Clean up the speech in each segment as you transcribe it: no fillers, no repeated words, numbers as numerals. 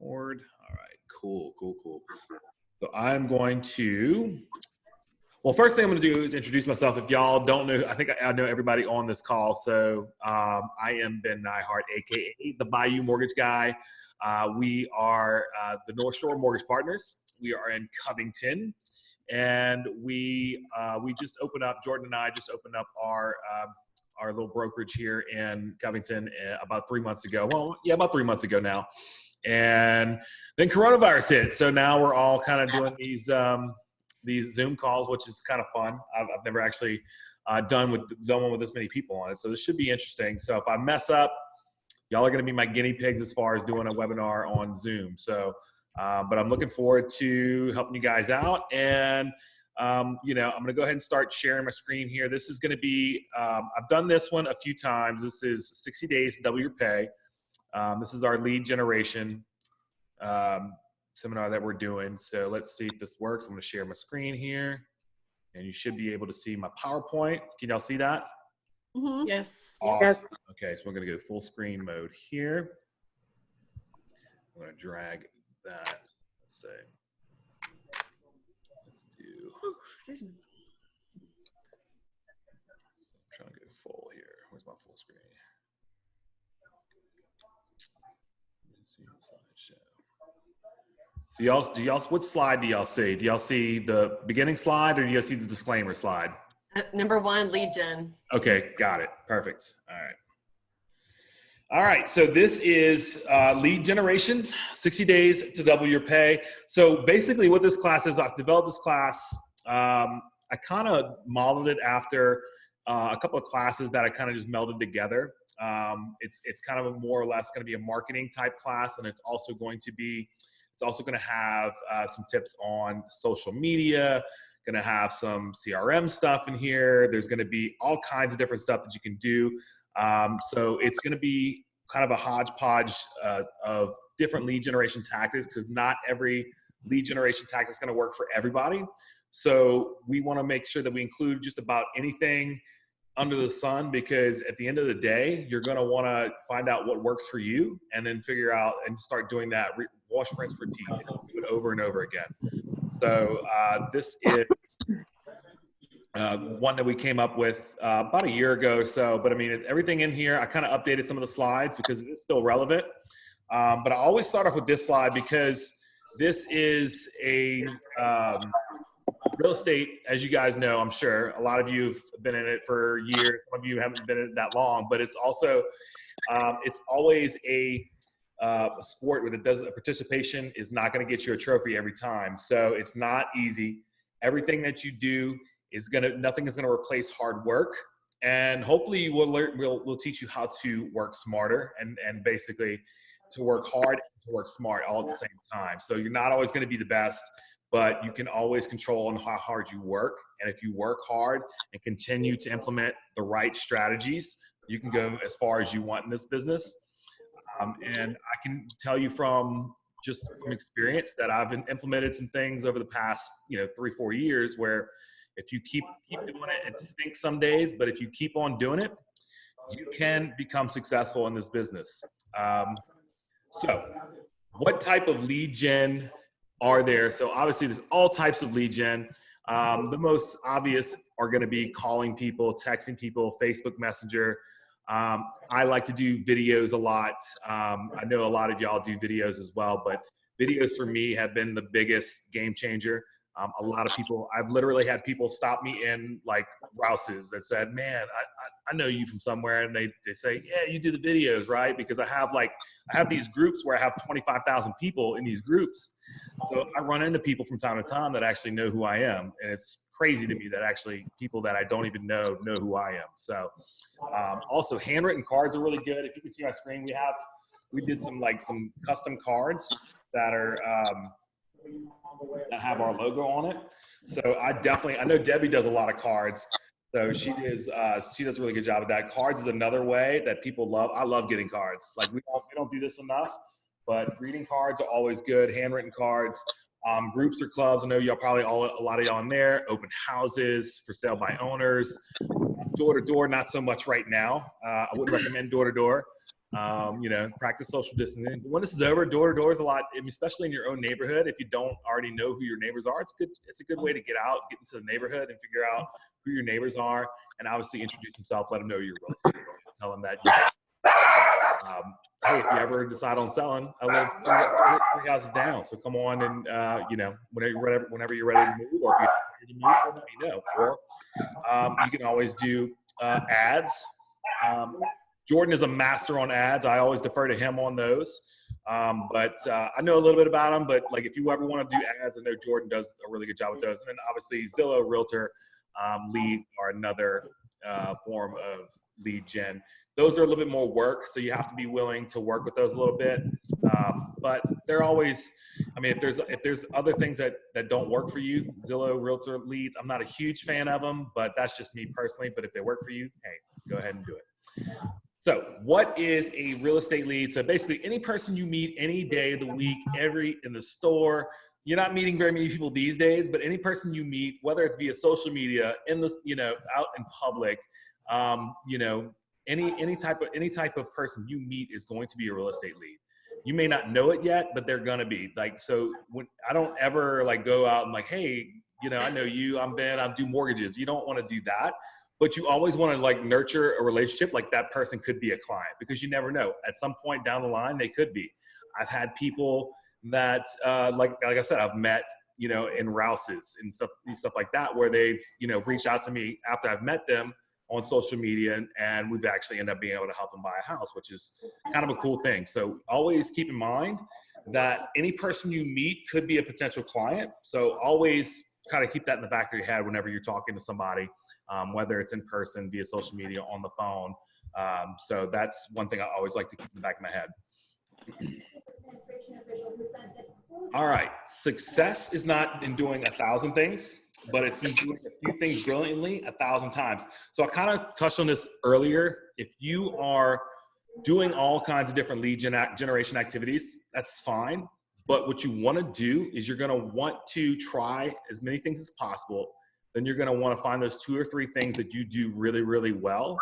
record. All right, cool. So I'm going to, well, first thing I'm going to do is introduce myself. If y'all don't know, I think I know everybody on this call. So I am Ben Nyhart, AKA the Bayou Mortgage Guy. We are the North Shore Mortgage Partners. We are in Covington, and we just opened up, Jordan and I just opened up our little brokerage here in Covington about 3 months ago. Well, yeah, about 3 months ago now. And then coronavirus hit. So now we're all kind of doing these Zoom calls, which is kind of fun. I've never actually done one with this many people on it. So this should be interesting. So if I mess up, y'all are going to be my guinea pigs as far as doing a webinar on Zoom. So, but I'm looking forward to helping you guys out. And I'm going to go ahead and start sharing my screen here. This is going to be, I've done this one a few times. This is 60 days to double your pay. This is our lead generation seminar that we're doing. So let's see if this works. I'm going to share my screen here, and you should be able to see my PowerPoint. Can y'all see that? Mm-hmm. Yes. Awesome. Yes. Okay, so we're going to go full screen mode here. I'm going to drag that. Let's see. Let's do. Excuse me. I'm trying to go full here. Where's my full screen? So what slide do y'all see? Do y'all see the beginning slide, or do y'all see the disclaimer slide? Number 1, lead gen. Okay, got it. Perfect. All right. So this is lead generation, 60 days to double your pay. So basically what this class is, I've developed this class. I kind of modeled it after a couple of classes that I kind of just melded together. It's kind of more or less going to be a marketing type class, and it's also going to have some tips on social media, going to have some CRM stuff in here. There's going to be all kinds of different stuff that you can do. So it's going to be kind of a hodgepodge of different lead generation tactics, because not every lead generation tactic is going to work for everybody. So we want to make sure that we include just about anything under the sun, because at the end of the day, you're going to want to find out what works for you and then figure out and start doing that wash, rinse, repeat, do it over and over again. So this is one that we came up with about a year ago or so, but I mean, everything in here, I kind of updated some of the slides because it is still relevant. But I always start off with this slide because this is a real estate, as you guys know, I'm sure a lot of you have been in it for years. Some of you haven't been in it that long, but it's also, it's always a sport where participation is not going to get you a trophy every time. So it's not easy. Everything that you do nothing is going to replace hard work. And hopefully we'll teach you how to work smarter and basically to work hard and to work smart all at the same time. So you're not always going to be the best, but you can always control on how hard you work. And if you work hard and continue to implement the right strategies, you can go as far as you want in this business. And I can tell you from experience that I've implemented some things over the past 3-4 years where if you keep doing it, it stinks some days, but if you keep on doing it, you can become successful in this business. So what type of lead gen are there? So obviously there's all types of lead gen. The most obvious are going to be calling people, texting people, Facebook Messenger. I like to do videos a lot. I know a lot of y'all do videos as well, but videos for me have been the biggest game changer. A lot of people, I've literally had people stop me in like Rouse's that said, man, I know you from somewhere. And they say, yeah, you do the videos, right? Because I have these groups where I have 25,000 people in these groups. So I run into people from time to time that actually know who I am. And it's crazy to me that actually people that I don't even know who I am. So also handwritten cards are really good. If you can see my screen, we did some custom cards that are, that have our logo on it. So I know Debbie does a lot of cards. So she does a really good job of that. Cards is another way that people love. I love getting cards. Like we don't do this enough, but greeting cards are always good. Handwritten cards, groups or clubs. I know y'all probably a lot of y'all in there. Open houses for sale by owners. Door to door, not so much right now. I wouldn't recommend door to door. Practice social distancing. When this is over, door to door is a lot, especially in your own neighborhood. If you don't already know who your neighbors are, it's a good way to get out, get into the neighborhood and figure out who your neighbors are, and obviously introduce yourself, let them know you're real estate, tell them that hey, if you ever decide on selling, I live three houses down, so come on and whenever you're ready to move, or if you're ready to move, let me know. Or you can always do ads. Jordan is a master on ads. I always defer to him on those. But I know a little bit about them, but like if you ever want to do ads, I know Jordan does a really good job with those. And then obviously Zillow, Realtor, lead are another form of lead gen. Those are a little bit more work, so you have to be willing to work with those a little bit. But they're always, if there's other things that don't work for you, Zillow, Realtor, leads, I'm not a huge fan of them, but that's just me personally. But if they work for you, hey, go ahead and do it. So what is a real estate lead? So basically any person you meet any day of the week, in the store. You're not meeting very many people these days, but any person you meet, whether it's via social media, out in public, any type of person you meet is going to be a real estate lead. You may not know it yet, but they're gonna be. So when I don't ever go out and hey, I know you, I'm Ben, I do mortgages. You don't want to do that. But you always want to nurture a relationship that person could be a client, because you never know. At some point down the line, they could be. I've had people that, like I said, I've met, in Rouse's and stuff like that, where they've, reached out to me after I've met them on social media, and we've actually ended up being able to help them buy a house, which is kind of a cool thing. So always keep in mind that any person you meet could be a potential client. So always kind of keep that in the back of your head whenever you're talking to somebody, whether it's in person, via social media, on the phone. So that's one thing I always like to keep in the back of my head. All right, success is not in doing 1,000 things, but it's in doing a few things brilliantly 1,000 times. So I kind of touched on this earlier. If you are doing all kinds of different lead generation activities, that's fine. But what you want to do is you're going to want to try as many things as possible. Then you're going to want to find those 2 or 3 things that you do really, really well.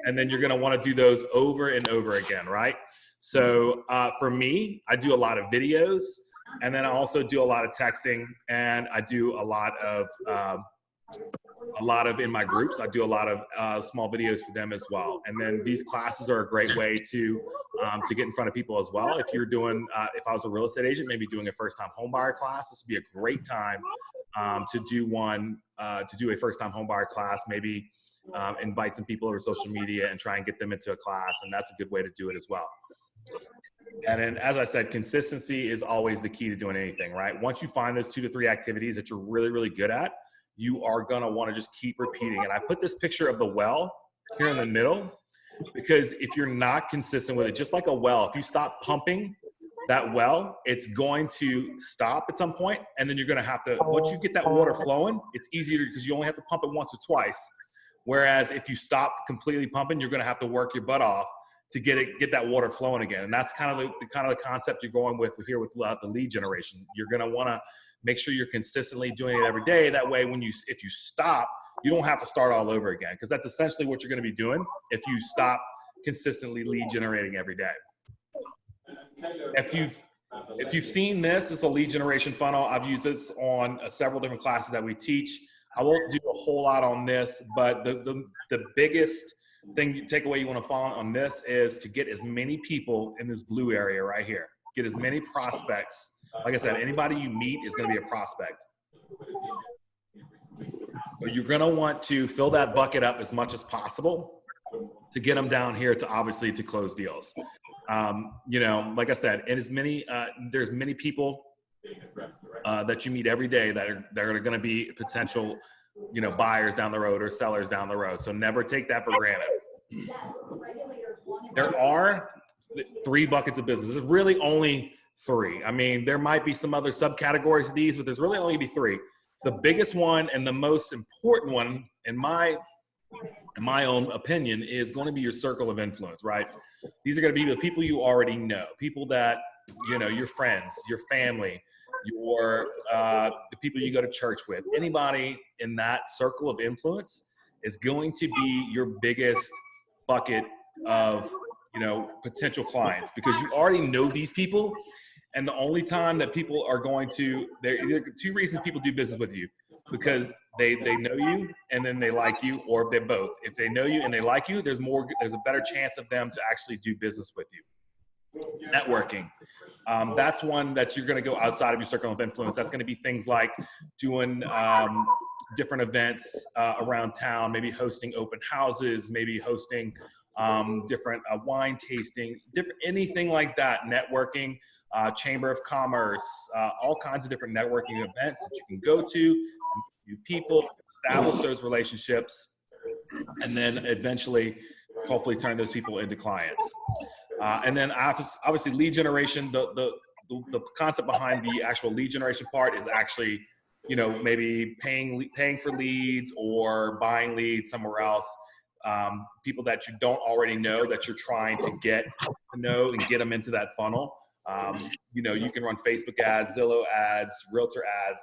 And then you're going to want to do those over and over again, right? So for me, I do a lot of videos, and then I also do a lot of texting, and I do a lot of in my groups. I do a lot of small videos for them as well. And then these classes are a great way to get in front of people as well. If you're doing, if I was a real estate agent, maybe doing a first-time homebuyer class, this would be a great time to do a first-time homebuyer class. Maybe invite some people over social media and try and get them into a class, and that's a good way to do it as well. And then, as I said, consistency is always the key to doing anything, right? Once you find those 2 to 3 activities that you're really, really good at, you are going to want to just keep repeating. And I put this picture of the well here in the middle, because if you're not consistent with it, just like a well, if you stop pumping that well, it's going to stop at some point, and then you're going to have to, once you get that water flowing, it's easier because you only have to pump it once or twice. Whereas if you stop completely pumping, you're going to have to work your butt off to get that water flowing again. And that's kind of the concept you're going with here with the lead generation. You're going to want to make sure you're consistently doing it every day. That way, if you stop, you don't have to start all over again, because that's essentially what you're going to be doing if you stop consistently lead generating every day. If you've seen this, it's a lead generation funnel. I've used this on several different classes that we teach. I won't do a whole lot on this, but the biggest takeaway you want to follow on this is to get as many people in this blue area right here. Get as many prospects. Like I said, anybody you meet is going to be a prospect. So you're going to want to fill that bucket up as much as possible to get them down here to close deals. Like I said, and there's many people that you meet every day that are going to be potential, buyers down the road or sellers down the road. So never take that for granted. There are 3 buckets of business. There's really only 3. I mean, there might be some other subcategories of these, but there's really only going to be 3. The biggest one and the most important one, in my own opinion, is going to be your circle of influence, right? These are going to be the people you already know, people that, your friends, your family, the people you go to church with. Anybody in that circle of influence is going to be your biggest bucket of potential clients, because you already know these people. And the only time that people are going to, there are two reasons people do business with you: because they know you and then they like you, or they're both. If they know you and they like you, there's a better chance of them to actually do business with you. Networking. That's one that you're going to go outside of your circle of influence. That's going to be things like doing different events around town, maybe hosting open houses, maybe hosting different wine tasting, anything like that. Networking, Chamber of Commerce, all kinds of different networking events that you can go to, meet people, establish those relationships, and then eventually, hopefully, turn those people into clients. And then obviously lead generation, the concept behind the actual lead generation part is actually, maybe paying for leads or buying leads somewhere else. People that you don't already know that you're trying to get to know and get them into that funnel. You can run Facebook ads, Zillow ads, Realtor ads,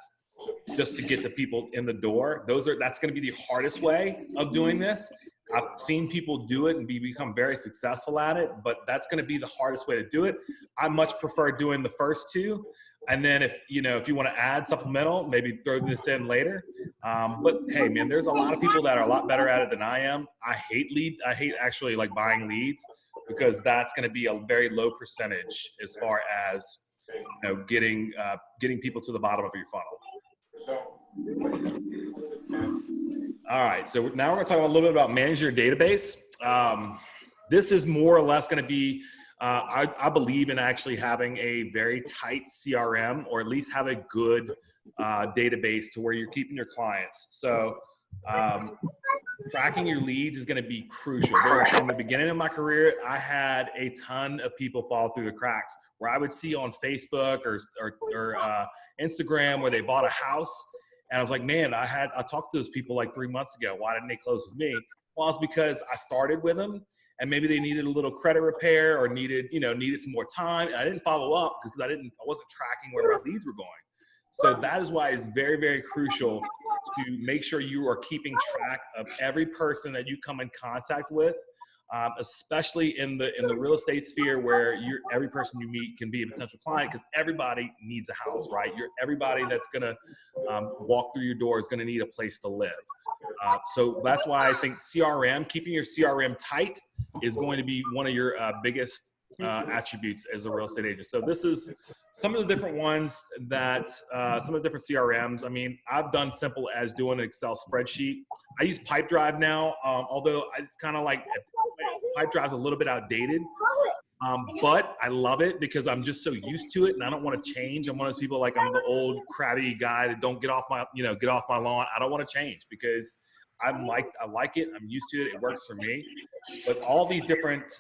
just to get the people in the door. That's going to be the hardest way of doing this. I've seen people do it and become very successful at it, but that's going to be the hardest way to do it. I much prefer doing the first two. And then if you want to add supplemental, maybe throw this in later. But hey, man, there's a lot of people that are a lot better at it than I am. I hate actually like buying leads, because that's going to be a very low percentage as far as, getting people to the bottom of your funnel. All right, so now we're going to talk a little bit about managing your database. This is more or less going to be, I believe in actually having a very tight CRM, or at least have a good database to where you're keeping your clients. So tracking your leads is going to be crucial. In the beginning of my career, I had a ton of people fall through the cracks, where I would see on Facebook or Instagram where they bought a house. And I was like, man, I talked to those people like 3 months ago. Why didn't they close with me? Well, it's because I started with them, and maybe they needed a little credit repair or needed some more time. And I didn't follow up because I wasn't tracking where my leads were going. So that is why it's very, very crucial to make sure you are keeping track of every person that you come in contact with, especially in the real estate sphere, where every person you meet can be a potential client, because everybody needs a house, right? Everybody that's gonna walk through your door is gonna need a place to live. So that's why I think keeping your CRM tight is going to be one of your biggest attributes as a real estate agent. So this is some of the different ones that, some of the different CRMs. I mean, I've done simple as doing an Excel spreadsheet. I use Pipedrive now, although it's kind of like Pipedrive's a little bit outdated. But I love it because I'm just so used to it, and I don't want to change. I'm one of those people, like, I'm the old crabby guy that don't get off my lawn. I don't want to change because I like it. I'm used to it. It works for me. But all these different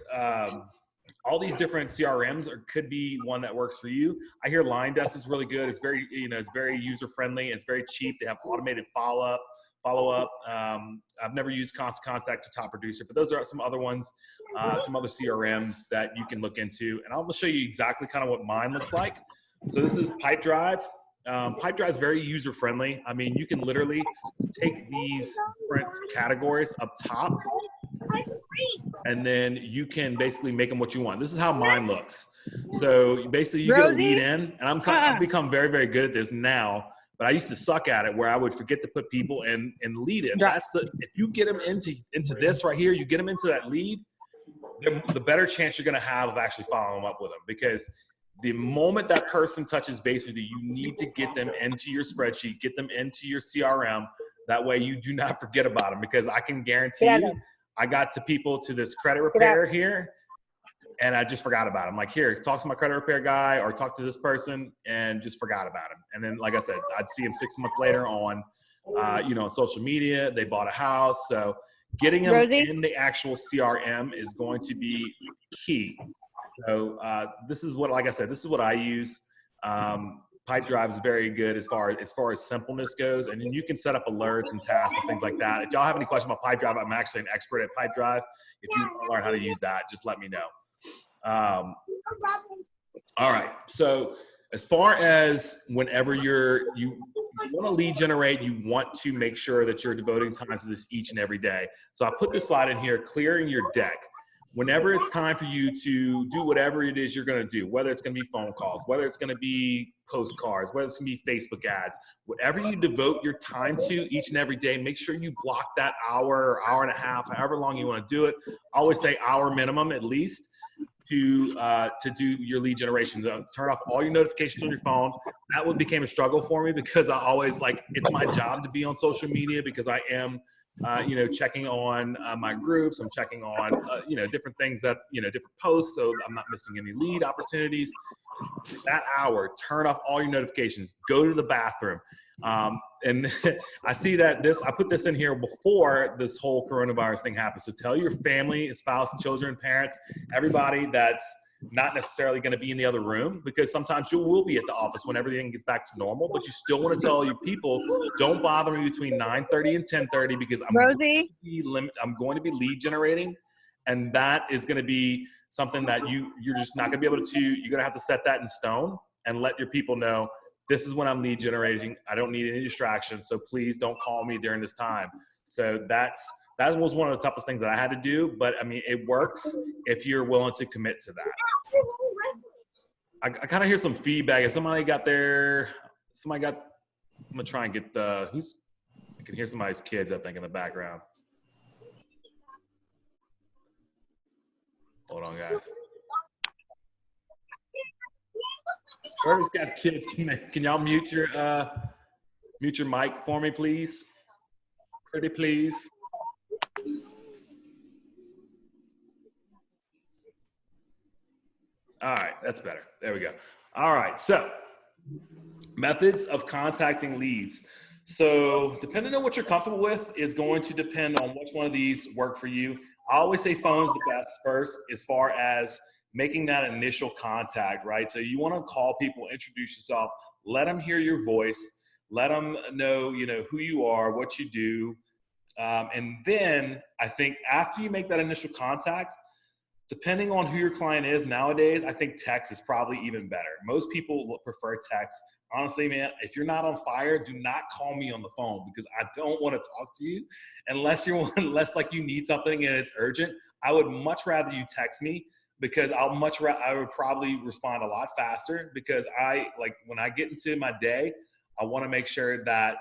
CRMs could be one that works for you. I hear LineDesk is really good. It's very, it's very user friendly. It's very cheap. They have automated follow up. I've never used Constant Contact or Top Producer, but those are some other ones, some other CRMs that you can look into. And I'll show you exactly kind of what mine looks like. So this is Pipedrive. Pipedrive is very user friendly. I mean, you can literally take these different categories up top, and then you can basically make them what you want. This is how mine looks. So basically you get a lead in, and I've become very, very good at this now, but I used to suck at it, where I would forget to put people in lead in. If you get them into this right here, you get them into that lead, the better chance you're going to have of actually following up with them, because the moment that person touches base with you, you need to get them into your spreadsheet, get them into your CRM. That way you do not forget about them, because I can guarantee you, I got to this credit repair here, and I just forgot about him. Like, here, talk to my credit repair guy, or talk to this person, and just forgot about him. And then, like I said, I'd see him 6 months later on, on social media. They bought a house. So getting them in the actual CRM is going to be key. So this is what I use. Pipedrive is very good as far as simpleness goes, and then you can set up alerts and tasks and things like that. If y'all have any questions about Pipedrive, I'm actually an expert at Pipedrive. If you learn how to use that, just let me know. All right. So as far as whenever you want to lead generate, you want to make sure that you're devoting time to this each and every day. So I put this slide in here, clearing your deck. whenever it's time for you to do whatever it is you're going to do, whether it's going to be phone calls, whether it's going to be postcards, whether it's going to be Facebook ads, whatever you devote your time to each and every day, make sure you block that hour or hour and a half, however long you want to do it. I always say hour minimum at least to do your lead generation. Turn off all your notifications on your phone. That one became a struggle for me because I always it's my job to be on social media because I am checking on my groups. I'm checking on, different things that, different posts. So I'm not missing any lead opportunities. That hour, turn off all your notifications, go to the bathroom. And I see that I put this in here before this whole coronavirus thing happened. So tell your family, spouse, children, parents, everybody that's not necessarily going to be in the other room, because sometimes you will be at the office when everything gets back to normal, but you still want to tell your people, don't bother me between 9:30 and 10:30 because I'm going to be lead generating. And that is going to be something that you're just not going to be able to, you're going to have to set that in stone and let your people know, this is when I'm lead generating. I don't need any distractions. So please don't call me during this time. So that was one of the toughest things that I had to do, but I mean, it works if you're willing to commit to that. I kind of hear some feedback. If I'm gonna try and get I can hear somebody's kids, I think, in the background. Hold on, guys. Whoever's got kids, can y'all mute your mic for me, please? Pretty please. All right, that's better. There we go. All right, so methods of contacting leads. So depending on what you're comfortable with is going to depend on which one of these work for you. I always say phone's the best first as far as making that initial contact, right? So you want to call people, introduce yourself, let them hear your voice, let them know, who you are, what you do. And then I think after you make that initial contact, depending on who your client is nowadays, I think text is probably even better. Most people prefer text. Honestly, man, if you're not on fire, do not call me on the phone because I don't want to talk to you unless you need something and it's urgent. I would much rather you text me because I would probably respond a lot faster because when I get into my day, I want to make sure that,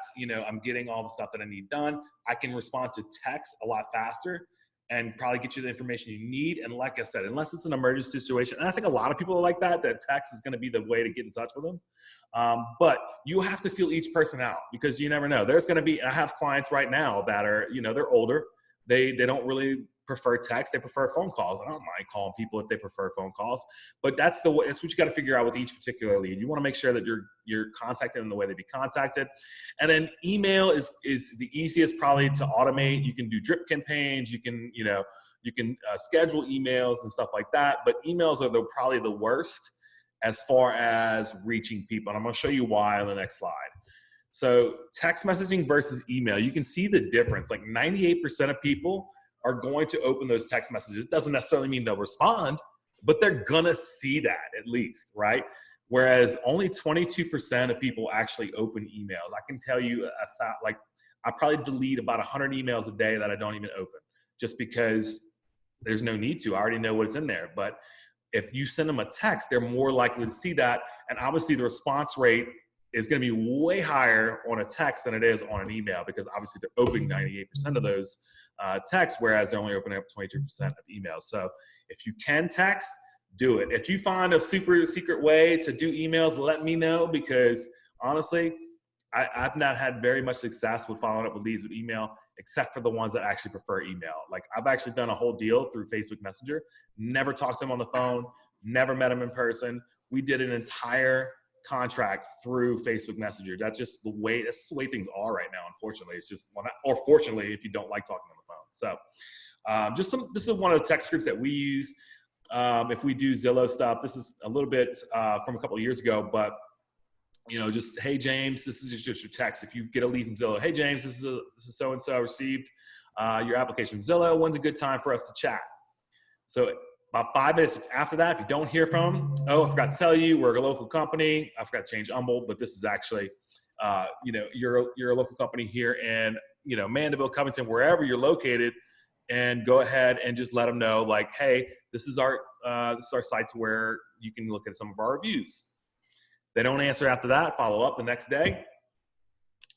I'm getting all the stuff that I need done. I can respond to text a lot faster and probably get you the information you need. And like I said, unless it's an emergency situation, and I think a lot of people are like that text is going to be the way to get in touch with them. But you have to feel each person out because you never know. There's going to be, I have clients right now that are, they're older. They don't really prefer text. They prefer phone calls. I don't mind calling people if they prefer phone calls, but that's what you got to figure out with each particular lead. You want to make sure that you're contacted in the way they be contacted. And then email is the easiest probably to automate. You can do drip campaigns. You can, schedule emails and stuff like that, but emails are probably the worst as far as reaching people. And I'm going to show you why on the next slide. So text messaging versus email, you can see the difference. Like 98% of people are going to open those text messages. It doesn't necessarily mean they'll respond, but they're gonna see that at least, right? Whereas only 22% of people actually open emails. I can tell you, I probably delete about 100 emails a day that I don't even open just because there's no need to. I already know what's in there. But if you send them a text, they're more likely to see that. And obviously the response rate is going to be way higher on a text than it is on an email because obviously they're opening 98% of those texts, whereas they're only opening up 22% of emails. So if you can text, do it. If you find a super secret way to do emails, let me know because honestly, I've not had very much success with following up with leads with email, except for the ones that actually prefer email. Like I've actually done a whole deal through Facebook Messenger, never talked to them on the phone, never met them in person. We did an entire contract through Facebook Messenger. That's just the way things are right now. Unfortunately, it's just or fortunately, if you don't like talking on the phone. So, this is one of the text groups that we use. If we do Zillow stuff, this is a little bit from a couple of years ago, but just hey James, this is just your text. If you get a lead from Zillow, hey James, this is so and so. I received your application from Zillow. When's a good time for us to chat? So about 5 minutes after that, if you don't hear from them, I forgot to tell you, we're a local company. I forgot to change Humble, but this is actually, you're a local company here in, Mandeville, Covington, wherever you're located. and go ahead and just let them know, like, hey, this is our site to where you can look at some of our reviews. They don't answer after that, follow up the next day.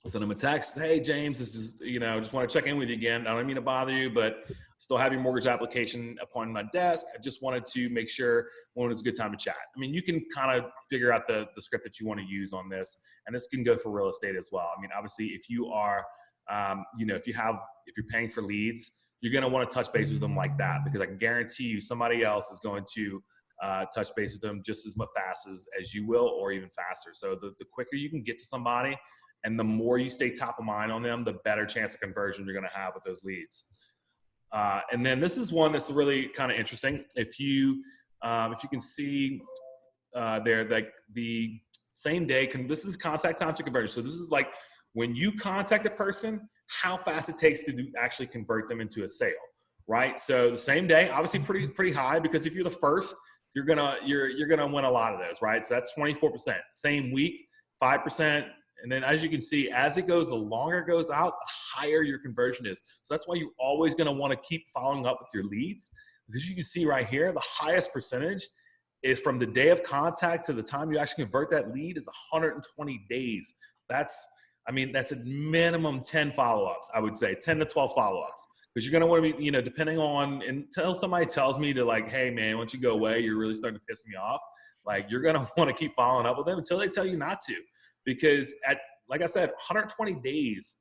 Send them a text. Hey, James, this is, just want to check in with you again. I don't mean to bother you, but still have your mortgage application upon my desk. I just wanted to make sure when it's a good time to chat. I mean, you can kind of figure out the script that you want to use on this, and this can go for real estate as well. I mean, obviously, if you are, if you're paying for leads, you're going to want to touch base with them like that, because I can guarantee you somebody else is going to touch base with them just as much fast as you will, or even faster. So the quicker you can get to somebody, and the more you stay top of mind on them, the better chance of conversion you're going to have with those leads. And then this is one that's really kind of interesting. If you can see there, like the same day, this is contact time to conversion. So this is like when you contact a person, how fast it takes to actually convert them into a sale, right? So the same day, obviously pretty high, because if you're the first, you're gonna win a lot of those, right? So that's 24%. Same week, 5%. And then as you can see, as it goes, the longer it goes out, the higher your conversion is. So that's why you're always going to want to keep following up with your leads, because you can see right here, the highest percentage is from the day of contact to the time you actually convert that lead is 120 days. That's a minimum 10 follow-ups, I would say, 10 to 12 follow-ups. Because you're going to want to be, depending on, until somebody tells me to, like, hey, man, once you go away, you're really starting to piss me off. Like, you're going to want to keep following up with them until they tell you not to. Because like I said, 120 days,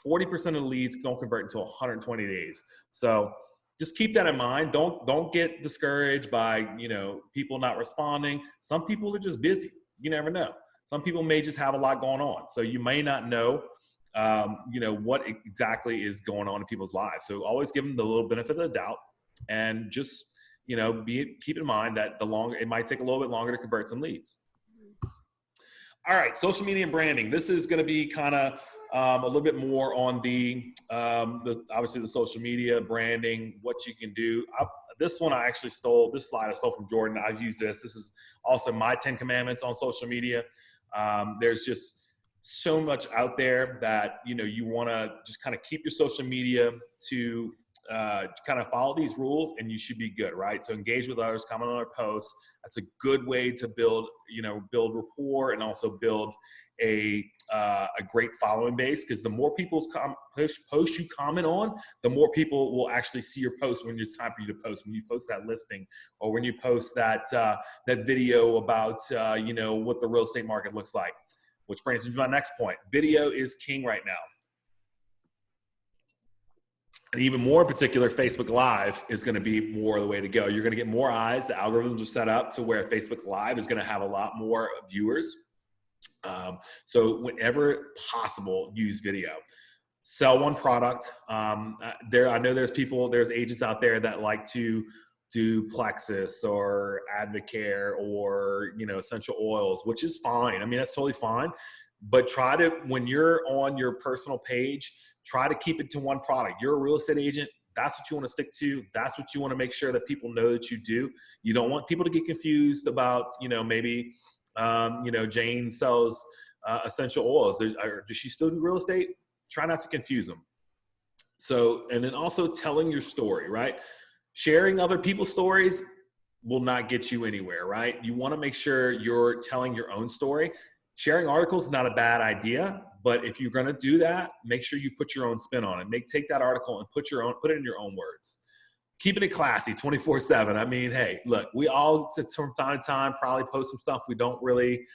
40% of the leads don't convert until 120 days. So just keep that in mind. Don't get discouraged by, people not responding. Some people are just busy. You never know. Some people may just have a lot going on. So you may not know, what exactly is going on in people's lives. So always give them the little benefit of the doubt, and just, keep in mind that it might take a little bit longer to convert some leads. All right, social media and branding. This is going to be kind of a little bit more on the obviously the social media branding, what you can do. This slide I stole from Jordan. I've used this. This is also my 10 commandments on social media. There's just so much out there that, you want to just kind of keep your social media to kind of follow these rules, and you should be good, right? So engage with others, comment on our posts. That's a good way to build rapport, and also build a great following base, because the more people's posts you comment on, the more people will actually see your post when it's time for you to post. When you post that listing, or when you post that video about what the real estate market looks like. Which brings me to my next point. Video is king right now. And even more in particular, Facebook Live is going to be more the way to go. You're going to get more eyes. The algorithms are set up to where Facebook Live is going to have a lot more viewers. So whenever possible, use video. Sell one product. I know there's agents out there that like to do Plexus or Advocare or, essential oils, which is fine. I mean, that's totally fine. But when you're on your personal page, try to keep it to one product. You're a real estate agent. That's what you want to stick to. That's what you want to make sure that people know that you do. You don't want people to get confused about, maybe, Jane sells essential oils. Does she still do real estate? Try not to confuse them. So, and then also telling your story, right? Sharing other people's stories will not get you anywhere, right? You want to make sure you're telling your own story. Sharing articles is not a bad idea, but if you're going to do that, make sure you put your own spin on it. Take that article and put it in your own words. Keeping it classy 24/7. I mean, hey, look, we all from time to time probably post some stuff we're not really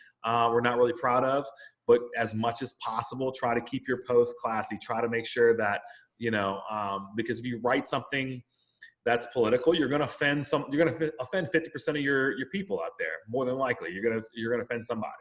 proud of, but as much as possible, try to keep your posts classy. Try to make sure that, because if you write something that's political, you're going to offend 50% of your people out there. More than likely, you're going to offend somebody.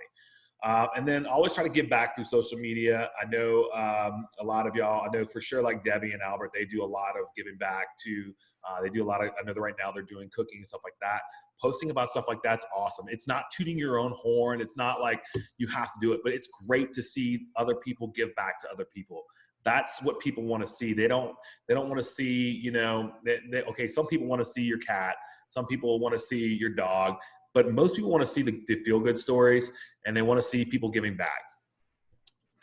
And then always try to give back through social media. I know a lot of y'all, I know for sure, like Debbie and Albert, they do a lot of giving back to, I know that right now they're doing cooking and stuff like that. Posting about stuff like that's awesome. It's not tooting your own horn. It's not like you have to do it, but it's great to see other people give back to other people. That's what people want to see. They don't want to see, okay, some people want to see your cat. Some people want to see your dog. But most people want to see the feel-good stories, and they want to see people giving back.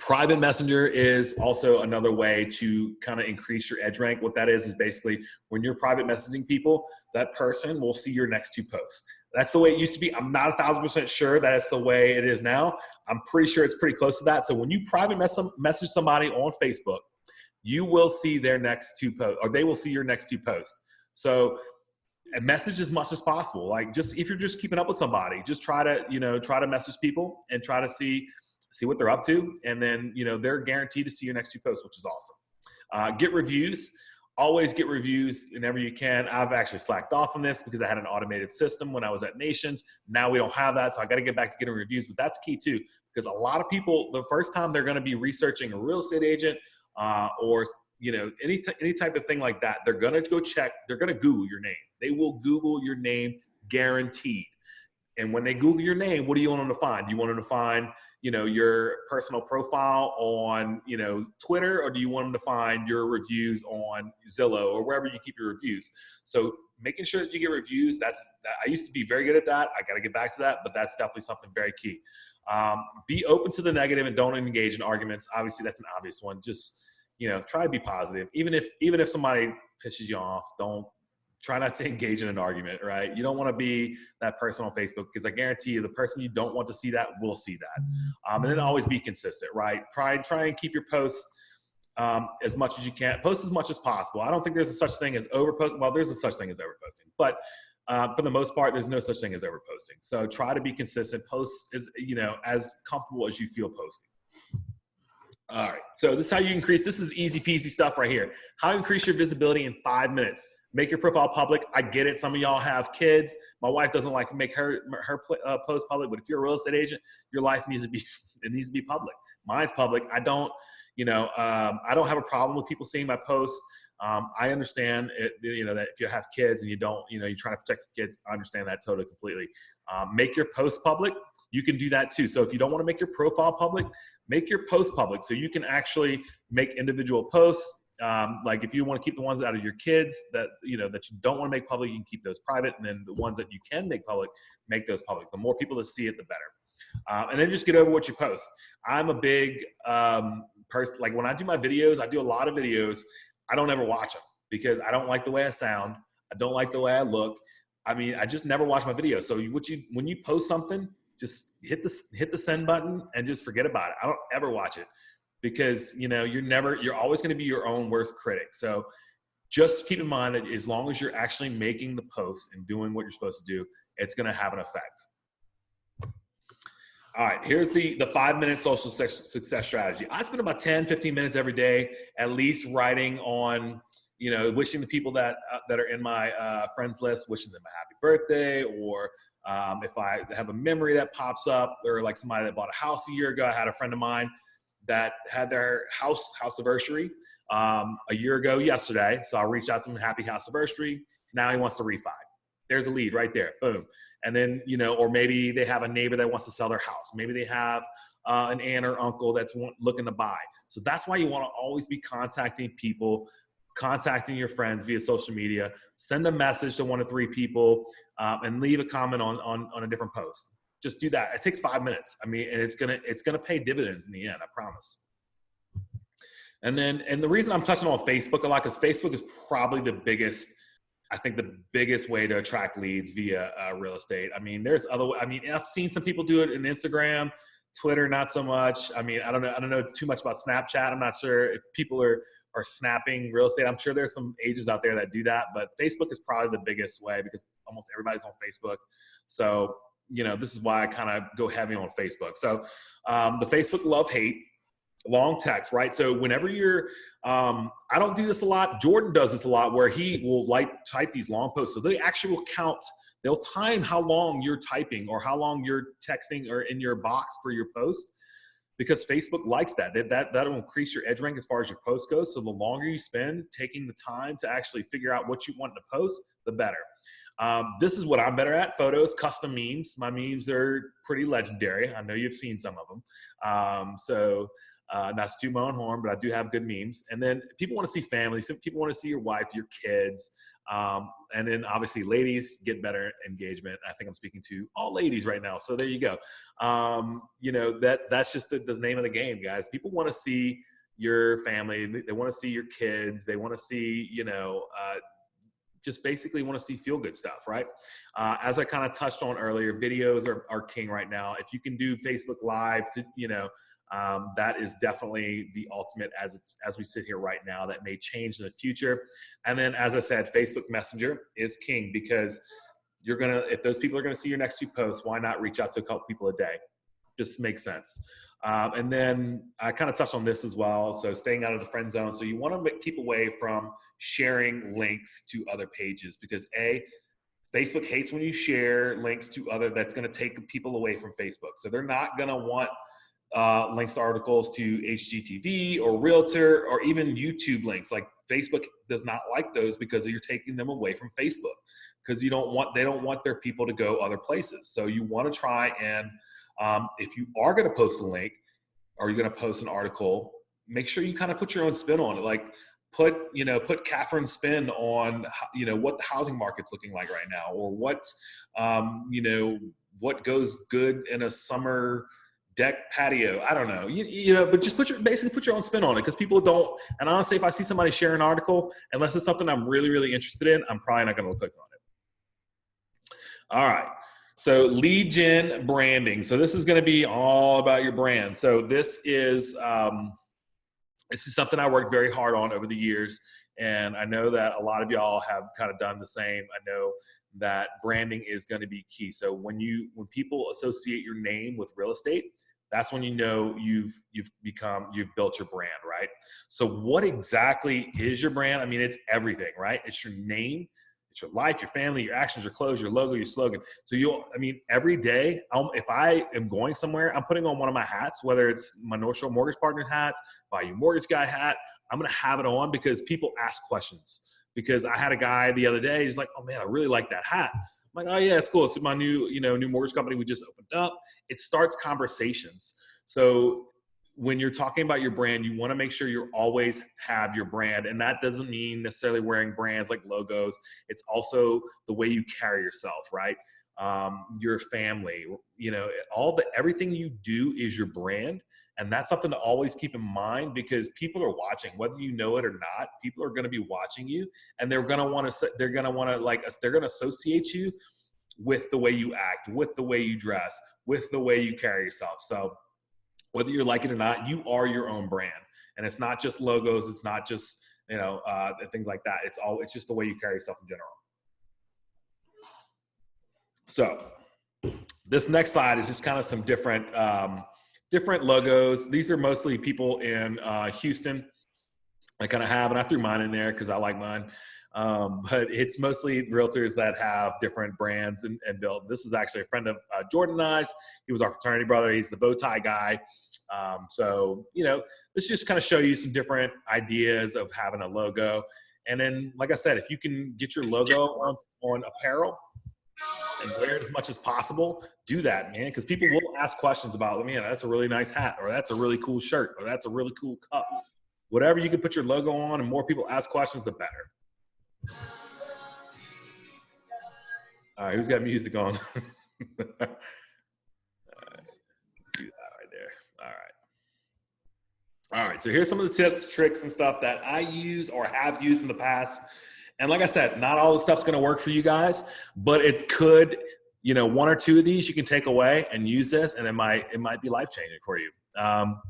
Private Messenger is also another way to kind of increase your edge rank. What that is basically when you're private messaging people, that person will see your next 2 posts. That's the way it used to be. I'm not 1,000% sure that it's the way it is now. I'm pretty sure it's pretty close to that. So when you private message somebody on Facebook, you will see their next 2 posts, or they will see your next 2 posts. So and message as much as possible. Like, just if you're just keeping up with somebody, just try to message people and try to see what they're up to. And then, they're guaranteed to see your next 2 posts, which is awesome. Get reviews. Always get reviews whenever you can. I've actually slacked off on this because I had an automated system when I was at Nations. Now we don't have that. So I got to get back to getting reviews, but that's key too, because a lot of people, the first time they're going to be researching a real estate agent, or any type of thing like that, they're going to go check, they're going to Google your name. They will Google your name guaranteed. And when they Google your name, what do you want them to find? Do you want them to find, your personal profile on, Twitter, or do you want them to find your reviews on Zillow or wherever you keep your reviews? So making sure that you get reviews, I used to be very good at that. I got to get back to that, but that's definitely something very key. Be open to the negative and don't engage in arguments. Obviously, that's an obvious one. Just, try to be positive. Even if somebody pisses you off, try not to engage in an argument, right? You don't want to be that person on Facebook, because I guarantee you the person you don't want to see that will see that. And then always be consistent, right? Try and keep your posts as much as you can. Post as much as possible. I don't think there's a such thing as overposting. Well, there's a such thing as overposting, but for the most part, there's no such thing as overposting. So try to be consistent. Post as comfortable as you feel posting. All right, so this is how you increase. This is easy peasy stuff right here. How to increase your visibility in 5 minutes. Make your profile public. I get it. Some of y'all have kids. My wife doesn't like to make her post public, but if you're a real estate agent, your life needs to be public. Mine's public. I don't have a problem with people seeing my posts. I understand it, that if you have kids and you don't, you're trying to protect your kids, I understand that totally completely. Make your post public. You can do that too. So if you don't want to make your profile public, make your post public so you can actually make individual posts. Like if you want to keep the ones out of your kids that you don't want to make public, you can keep those private. And then the ones that you can make public, make those public. The more people that see it, the better. And then just get over what you post. I'm a big person. Like when I do my videos, I do a lot of videos. I don't ever watch them because I don't like the way I sound. I don't like the way I look. I mean, I just never watch my videos. So when you post something, just hit the send button and just forget about it. I don't ever watch it because, you're always going to be your own worst critic. So just keep in mind that as long as you're actually making the post and doing what you're supposed to do, it's going to have an effect. All right, here's the 5-minute social success strategy. I spend about 10, 15 minutes every day, at least writing on, wishing the people that are in my friends list, wishing them a happy birthday, or if I have a memory that pops up, or like somebody that bought a house a year ago. I had a friend of mine that had their house anniversary a year ago yesterday. So I'll reach out to him, happy house anniversary. Now he wants to refi. There's a lead right there, boom. And then, or maybe they have a neighbor that wants to sell their house. Maybe they have an aunt or uncle that's looking to buy. So that's why you want to always be contacting people, contacting your friends via social media. Send a message to 1 to 3 people and leave a comment on a different post. Just do that. It takes 5 minutes. I mean, and it's gonna pay dividends in the end, I promise. And the reason I'm touching on Facebook a lot, because Facebook is probably the biggest way to attract leads via real estate. I mean, I've seen some people do it in Instagram, Twitter, not so much. I mean, I don't know too much about Snapchat. I'm not sure if people are snapping real estate. I'm sure there's some agents out there that do that, but Facebook is probably the biggest way because almost everybody's on Facebook. So, this is why I kind of go heavy on Facebook. So the Facebook love-hate, long text, right? So whenever you're, I don't do this a lot. Jordan does this a lot where he will type these long posts. So they actually will count, they'll time how long you're typing or how long you're texting or in your box for your post, because Facebook likes that. That'll increase your edge rank as far as your post goes. So the longer you spend taking the time to actually figure out what you want to post, the better. This is what I'm better at: photos, custom memes. My memes are pretty legendary. I know you've seen some of them. Not to toot my own horn, but I do have good memes. And then people want to see family. Some people want to see your wife, your kids. And then obviously ladies get better engagement. I think I'm speaking to all ladies right now. So there you go. That's just the name of the game, guys. People want to see your family. They want to see your kids. They want to see, just basically want to see feel good stuff, right? As I kind of touched on earlier, videos are king right now. If you can do Facebook Live, that is definitely the ultimate as we sit here right now. That may change in the future. And then, as I said, Facebook Messenger is king, because if those people are gonna see your next 2 posts, why not reach out to a couple people a day? Just makes sense. And then I kind of touched on this as well. So staying out of the friend zone. So you want to keep away from sharing links to other pages, because Facebook hates when you share links to that's going to take people away from Facebook. So they're not going to want links to articles to HGTV or Realtor or even YouTube links. Like, Facebook does not like those, because you're taking them away from Facebook, because they don't want their people to go other places. So you want to try and if you are going to post a link or you're going to post an article, make sure you kind of put your own spin on it. Like, put Catherine's spin on, what the housing market's looking like right now, or what goes good in a summer deck patio. I don't know, but just basically put your own spin on it, because people don't. And honestly, if I see somebody share an article, unless it's something I'm really, really interested in, I'm probably not going to click on it. All right. So lead gen branding. So this is going to be all about your brand. So this is something I worked very hard on over the years. And I know that a lot of y'all have kind of done the same. I know that branding is going to be key. So when people associate your name with real estate, that's when you know you've built your brand, right? So what exactly is your brand? I mean, it's everything, right? It's your name. It's your life, your family, your actions, your clothes, your logo, your slogan. So every day, if I am going somewhere, I'm putting on one of my hats, whether it's my North Shore Mortgage Partners hat, Bayou Mortgage Guy hat. I'm going to have it on because people ask questions. Because I had a guy the other day, he's like, "Oh man, I really like that hat." I'm like, "Oh yeah, it's cool. It's my new mortgage company we just opened up." It starts conversations. So when you're talking about your brand, you want to make sure you always have your brand. And that doesn't mean necessarily wearing brands like logos. It's also the way you carry yourself, right? Your family, everything you do is your brand. And that's something to always keep in mind, because people are watching, whether you know it or not. People are going to be watching you, and they're going to associate you with the way you act, with the way you dress, with the way you carry yourself. So whether you like it or not, you are your own brand. And it's not just logos. It's not just, things like that. It's just the way you carry yourself in general. So this next slide is just kind of some different logos. These are mostly people in Houston. I kind of have, and I threw mine in there because I like mine. But it's mostly realtors that have different brands and build. This is actually a friend of Jordan and I's. He was our fraternity brother. He's the bow tie guy. Let's just kind of show you some different ideas of having a logo. And then, like I said, if you can get your logo on apparel and wear it as much as possible, do that, man. Because people will ask questions about, man, that's a really nice hat, or that's a really cool shirt, or that's a really cool cup. Whatever you can put your logo on, and more people ask questions, the better. All right, who's got music on? Do that right there. All right, so here's some of the tips, tricks, and stuff that I use or have used in the past. And like I said, not all the stuff's going to work for you guys, but it could, one or two of these you can take away and use this, and it might be life-changing for you.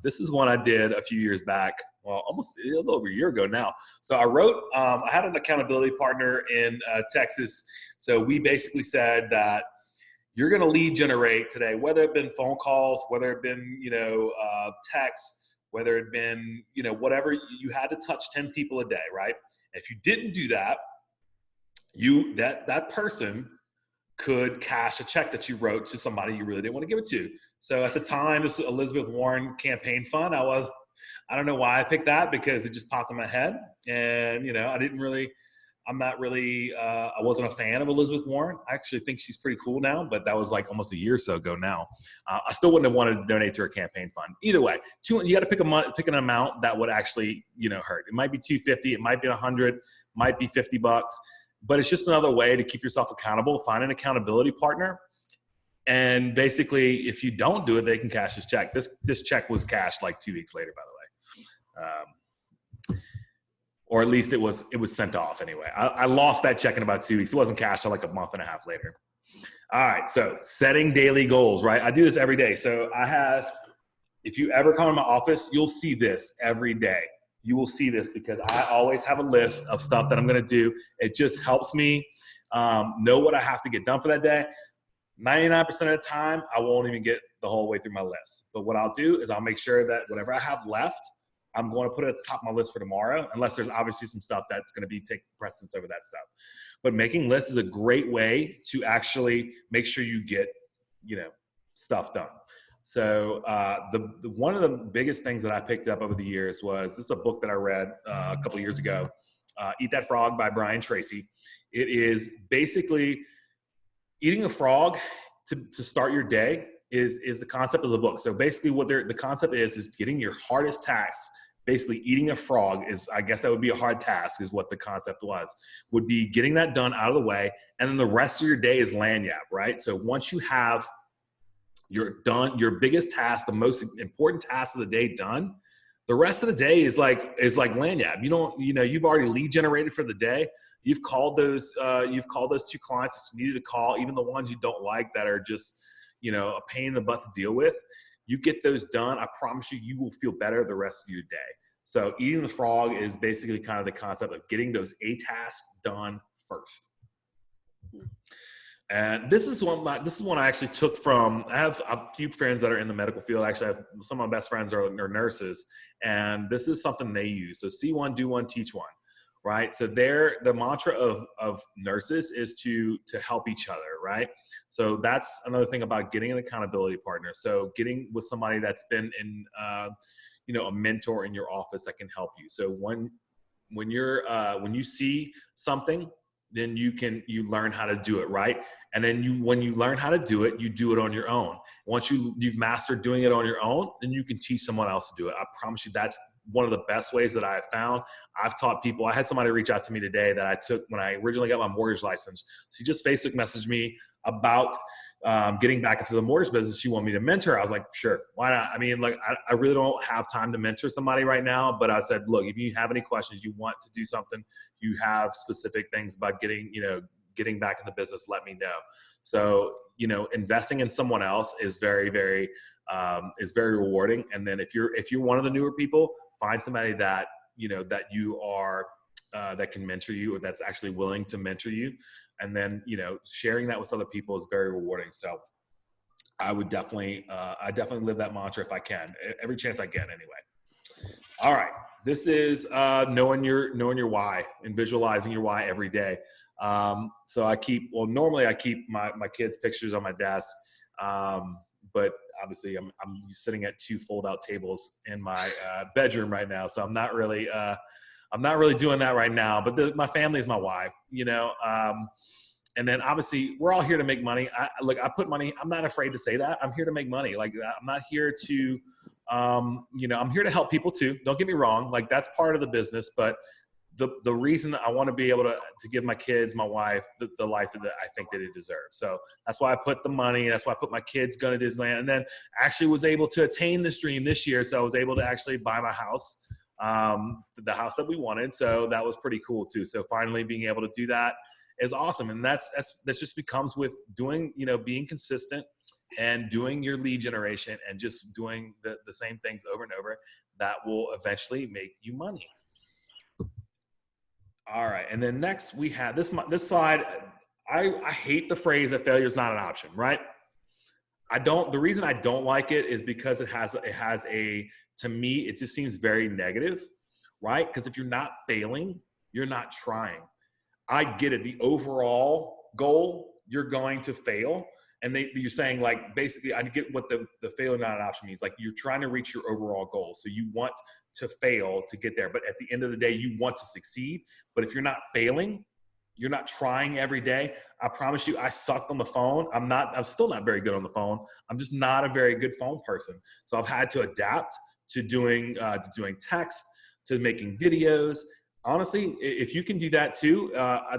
This is one I did a few years back. Well, almost a little over a year ago now. So I had an accountability partner in Texas. So we basically said that you're going to lead generate today, whether it been phone calls, whether it been, text, whether it been, whatever, you had to touch 10 people a day, right? If you didn't do that, that person could cash a check that you wrote to somebody you really didn't want to give it to. So at the time, this Elizabeth Warren campaign fund, I don't know why I picked that, because it just popped in my head. And, I wasn't a fan of Elizabeth Warren. I actually think she's pretty cool now, but that was like almost a year or so ago now. I still wouldn't have wanted to donate to her campaign fund. Either way, you got to pick an amount that would actually, hurt. It might be $250, it might be $100, might be $50. but it's just another way to keep yourself accountable. Find an accountability partner. And basically, if you don't do it, they can cash this check. This check was cashed like 2 weeks later, by the way. Or at least it was sent off anyway. I lost that check in about 2 weeks. It wasn't cashed until like a month and a half later. All right, so setting daily goals, right? I do this every day. So if you ever come to my office, you'll see this every day. You will see this because I always have a list of stuff that I'm going to do. It just helps me know what I have to get done for that day. 99% of the time, I won't even get the whole way through my list. But what I'll do is I'll make sure that whatever I have left, I'm going to put it at the top of my list for tomorrow, unless there's obviously some stuff that's going to take precedence over that stuff. But making lists is a great way to actually make sure you get, stuff done. So one of the biggest things that I picked up over the years was, this is a book that I read a couple of years ago, Eat That Frog by Brian Tracy. It is basically eating a frog to start your day is the concept of the book. So basically the concept is getting your hardest tasks. Basically eating a frog is, I guess that would be a hard task, is what the concept would be getting that done out of the way. And then the rest of your day is lagniappe, right? So once you have your biggest task, the most important task of the day done, the rest of the day is like lagniappe. You've already lead generated for the day. You've called those 2 clients that you needed to call, even the ones you don't like that are just, a pain in the butt to deal with. You get those done, I promise you will feel better the rest of your day. So eating the frog is basically kind of the concept of getting those A tasks done first. And this is one I actually took from, I have a few friends that are in the medical field. Actually, I have some of my best friends are nurses, and this is something they use. So see one, do one, teach one. Right. So the mantra of nurses is to help each other. Right. So that's another thing about getting an accountability partner. So getting with somebody that's been in, a mentor in your office that can help you. So when you see something, then you learn how to do it. Right. And then when you learn how to do it, you do it on your own. Once you've mastered doing it on your own, then you can teach someone else to do it. I promise you that's one of the best ways that I have found. I've taught people. I had somebody reach out to me today that I took when I originally got my mortgage license. She just Facebook messaged me about getting back into the mortgage business. She wanted me to mentor. I was like, sure, why not? I mean, I really don't have time to mentor somebody right now, but I said, look, if you have any questions, you want to do something, you have specific things about getting back in the business, let me know. So, investing in someone else is very, very rewarding. And then if you're one of the newer people, find somebody that that can mentor you, or that's actually willing to mentor you. And then, sharing that with other people is very rewarding. So I would definitely live that mantra if I can, every chance I get anyway. All right. This is knowing your why and visualizing your why every day. So normally I keep my kids' pictures on my desk. But obviously I'm sitting at 2 fold-out tables in my bedroom right now. So I'm not really doing that right now, but my family is my why, and then obviously we're all here to make money. I put money, I'm not afraid to say that. I'm here to make money. I'm not here to, I'm here to help people too. Don't get me wrong. That's part of the business, but the reason I want to be able to give my kids, my wife, the life that I think that it deserves. So that's why I put the money. That's why I put my kids going to Disneyland, and then actually was able to attain this dream this year. So I was able to actually buy my house, the house that we wanted. So that was pretty cool too. So finally being able to do that is awesome. And that just becomes with doing, being consistent and doing your lead generation and just doing the same things over and over. That will eventually make you money. All right. And then next we have this slide. I hate the phrase that failure is not an option, right? The reason I don't like it is because it has to me, it just seems very negative, right? Because if you're not failing, you're not trying. I get it. The overall goal, you're going to fail. And you're saying basically, I get what the failure not an option means. You're trying to reach your overall goal. So you want to fail to get there. But at the end of the day, you want to succeed. But if you're not failing, you're not trying every day. I promise you, I sucked on the phone. I'm still not very good on the phone. I'm just not a very good phone person. So I've had to adapt to doing text, to making videos. honestly, if you can do that too,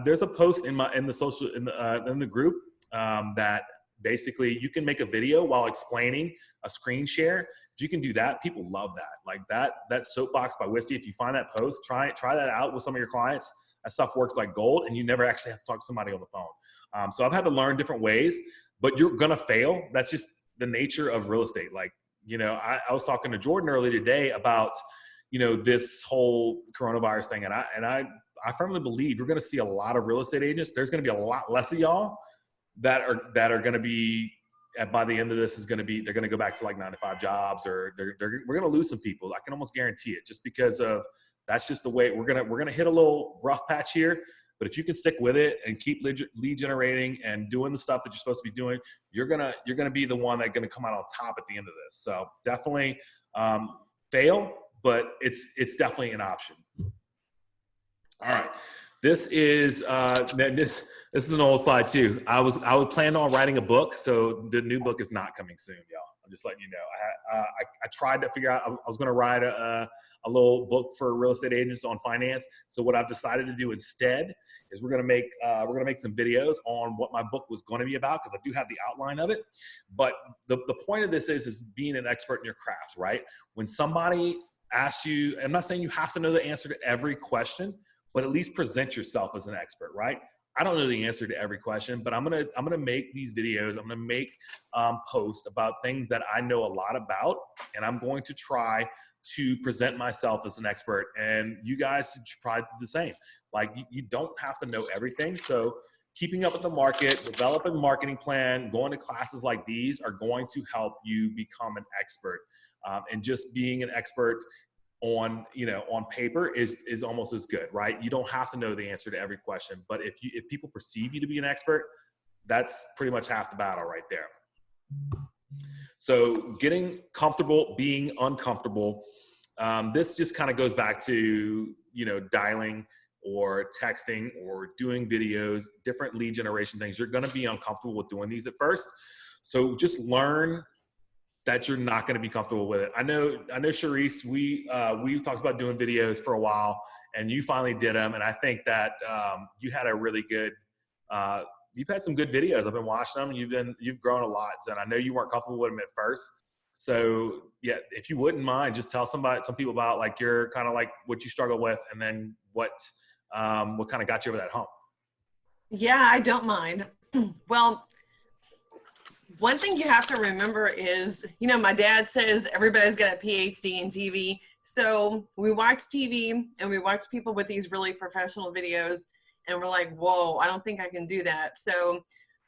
there's a post in the group that basically you can make a video while explaining a screen share. If you can do that, people love that. Like that soapbox by Wisty. If you find that post, try that out with some of your clients. That stuff works like gold, and you never actually have to talk to somebody on the phone. So I've had to learn different ways, but you're gonna fail. That's just the nature of real estate. Like, I was talking to Jordan earlier today about, this whole coronavirus thing. And I firmly believe you're going to see a lot of real estate agents. There's going to be a lot less of y'all that are going to be by the end of this they're going to go back to like 9-to-5 jobs, or we're going to lose some people. I can almost guarantee it, just because of that's just the way we're going to hit a little rough patch here. But if you can stick with it and keep lead generating and doing the stuff that you're supposed to be doing, you're gonna be the one that's gonna come out on top at the end of this. So definitely fail, but it's definitely an option. All right, this is this is an old slide too. I was planning on writing a book, so the new book is not coming soon, y'all. I'm just letting you know. I tried to figure out. I was going to write a little book for real estate agents on finance. So what I've decided to do instead is we're going to make some videos on what my book was going to be about, because I do have the outline of it. But the point of this is being an expert in your craft, right? When somebody asks you, I'm not saying you have to know the answer to every question, but at least present yourself as an expert, right? I don't know the answer to every question, but I'm gonna make these videos. I'm gonna make posts about things that I know a lot about, and I'm going to try to present myself as an expert. And you guys should probably do the same. Like, you don't have to know everything. So keeping up with the market, developing a marketing plan, going to classes like these are going to help you become an expert. And just being an expert on paper is almost as good, right? You don't have to know the answer to every question, but if people perceive you to be an expert, that's pretty much half the battle right there. So getting comfortable being uncomfortable. This just kind of goes back to, dialing or texting or doing videos, different lead generation things. You're going to be uncomfortable with doing these at first. So just learn that you're not going to be comfortable with it. I know, Sharice, we talked about doing videos for a while, and you finally did them. And I think that you had a really good, you've had some good videos. I've been watching them. You've grown a lot. So, and I know you weren't comfortable with them at first. So yeah, if you wouldn't mind, just tell some people about like your kind of like what you struggle with, and then what kind of got you over that hump. Yeah, I don't mind. Well, one thing you have to remember is, my dad says everybody's got a PhD in TV. So we watch TV and we watch people with these really professional videos, and we're like, whoa, I don't think I can do that. So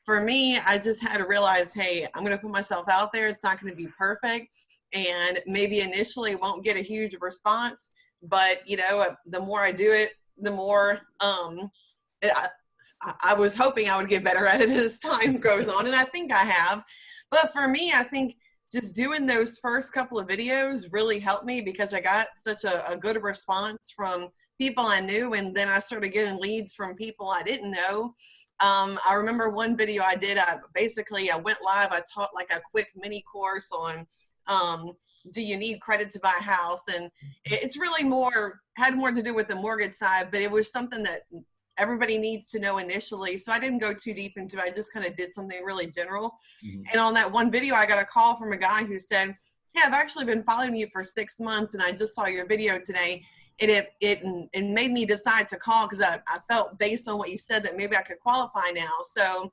for me, I just had to realize, hey, I'm going to put myself out there. It's not going to be perfect. And maybe initially won't get a huge response, but the more I do it, the more, I was hoping I would get better at it as time goes on, and I think I have. But for me, I think just doing those first couple of videos really helped me, because I got such a good response from people I knew, and then I started getting leads from people I didn't know. I remember one video I did, I went live. I taught like a quick mini course on do you need credit to buy a house? And it's really had more to do with the mortgage side, but it was something that everybody needs to know initially. So I didn't go too deep into it. I just kind of did something really general. Mm-hmm. And on that one video, I got a call from a guy who said, hey, I've actually been following you for 6 months, and I just saw your video today. And it made me decide to call, because I felt, based on what you said, that maybe I could qualify now. So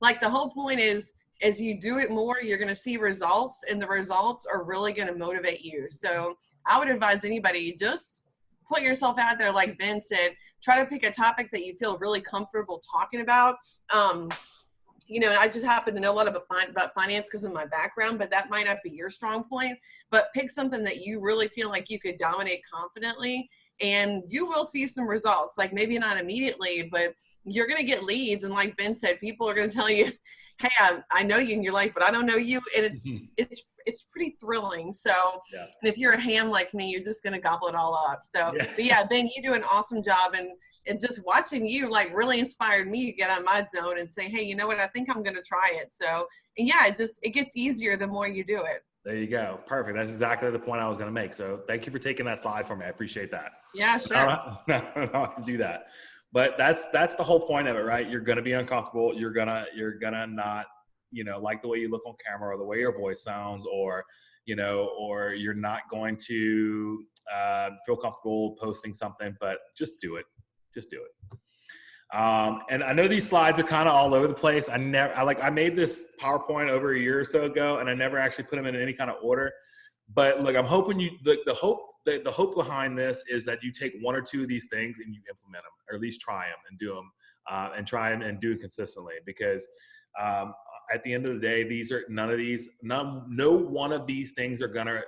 like, the whole point is, as you do it more, you're going to see results, and the results are really going to motivate you. So I would advise anybody, just put yourself out there. Like Ben said, try to pick a topic that you feel really comfortable talking about. And I just happen to know a lot about finance because of my background, but that might not be your strong point. But pick something that you really feel like you could dominate confidently, and you will see some results. Like, maybe not immediately, but you're going to get leads. And like Ben said, people are going to tell you, hey, I know you, and you're like, but I don't know you. And it's pretty thrilling. So, yeah. And if you're a ham like me, you're just going to gobble it all up. So, yeah. But yeah, Ben, you do an awesome job. And just watching you like really inspired me to get on my zone and say, hey, you know what? I think I'm going to try it. So, and yeah, it gets easier the more you do it. There you go. Perfect. That's exactly the point I was going to make. So thank you for taking that slide for me. I appreciate that. Yeah, sure. I don't have to do that. But that's the whole point of it, right? You're going to be uncomfortable. You're gonna not, like the way you look on camera or the way your voice sounds, or, or you're not going to feel comfortable posting something, but just do it. Just do it. And I know these slides are kind of all over the place. I made this PowerPoint over a year or so ago, and I never actually put them in any kind of order. But look, I'm hoping the hope behind this is that you take one or two of these things and you implement them, or at least try them and do them, and try them and do it consistently. Because at the end of the day, no one of these things are gonna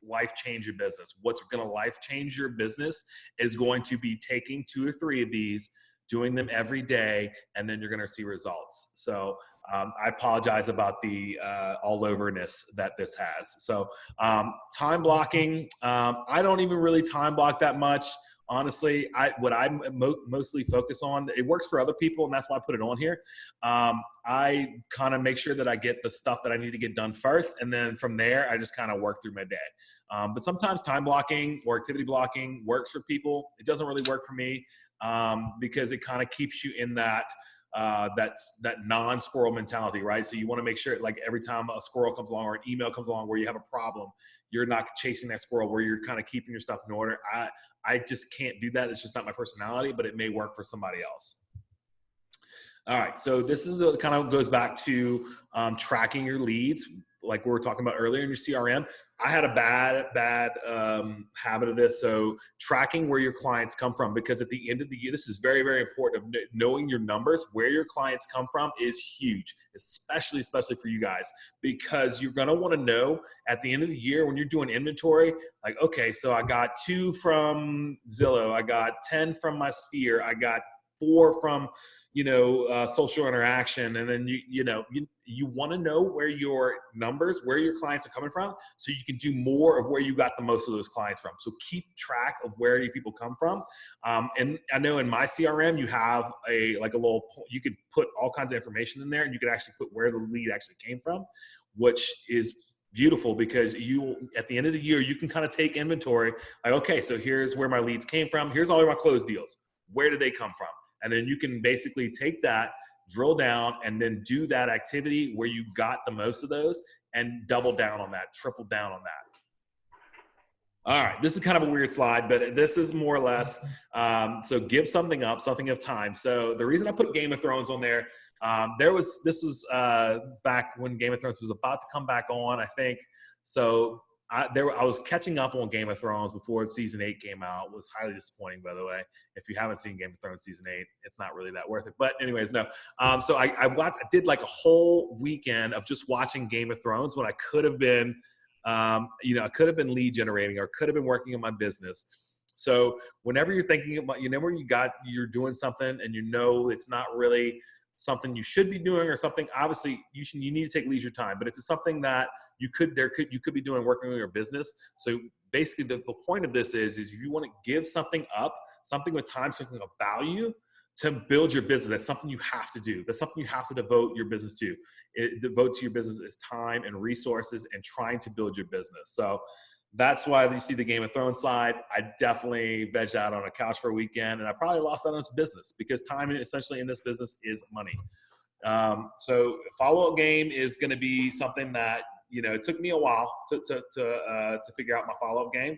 life change your business. What's gonna life change your business is going to be taking 2 or 3 of these, doing them every day, and then you're going to see results. So I apologize about the all overness that this has. So time blocking, I don't even really time block that much. Honestly, what I mostly focus on, it works for other people, and that's why I put it on here. I kind of make sure that I get the stuff that I need to get done first, and then from there, I just kind of work through my day. But sometimes time blocking or activity blocking works for people. It doesn't really work for me. Because it kind of keeps you in that non-squirrel mentality, right? So you want to make sure, like, every time a squirrel comes along or an email comes along where you have a problem, you're not chasing that squirrel, where you're kind of keeping your stuff in order. I just can't do that. It's just not my personality, but it may work for somebody else. All right, so this is kind of goes back to tracking your leads, like we were talking about earlier in your CRM. I had a bad habit of this. So tracking where your clients come from, because at the end of the year, this is very, very important. Knowing your numbers, where your clients come from, is huge, especially for you guys, because you're going to want to know at the end of the year when you're doing inventory, like, okay, so I got 2 from Zillow, I got 10 from my Sphere, I got 4 from social interaction. And then you want to know where your numbers, where your clients are coming from, so you can do more of where you got the most of those clients from. So keep track of where your people come from. And I know in my CRM, you have a little, you could put all kinds of information in there, and you could actually put where the lead actually came from, which is beautiful, because you, at the end of the year, you can kind of take inventory, like, okay, so here's where my leads came from. Here's all of my closed deals. Where did they come from? And then you can basically take that, drill down, and then do that activity where you got the most of those, and double down on that, triple down on that. All right, this is kind of a weird slide, but this is more or less, so give something up, something of time. So the reason I put Game of Thrones on there, this was back when Game of Thrones was about to come back on, I think. So I was catching up on Game of Thrones before season 8 came out. It was highly disappointing, by the way. If you haven't seen Game of Thrones season 8, it's not really that worth it. But anyways, no. So I did like a whole weekend of just watching Game of Thrones when I could have been, I could have been lead generating, or could have been working on my business. So whenever you're thinking about, you're doing something and it's not really something you should be doing, or something, obviously you need to take leisure time. But if it's something that you could be doing, working on your business. So basically the point of this is if you want to give something up, something with time, something of value to build your business, that's something you have to do. That's something you have to devote your business to. Devote to your business is time and resources and trying to build your business. So that's why you see the Game of Thrones slide. I definitely vegged out on a couch for a weekend, and I probably lost out on this business, because time essentially in this business is money. So follow-up game is going to be something that, it took me a while to figure out my follow-up game.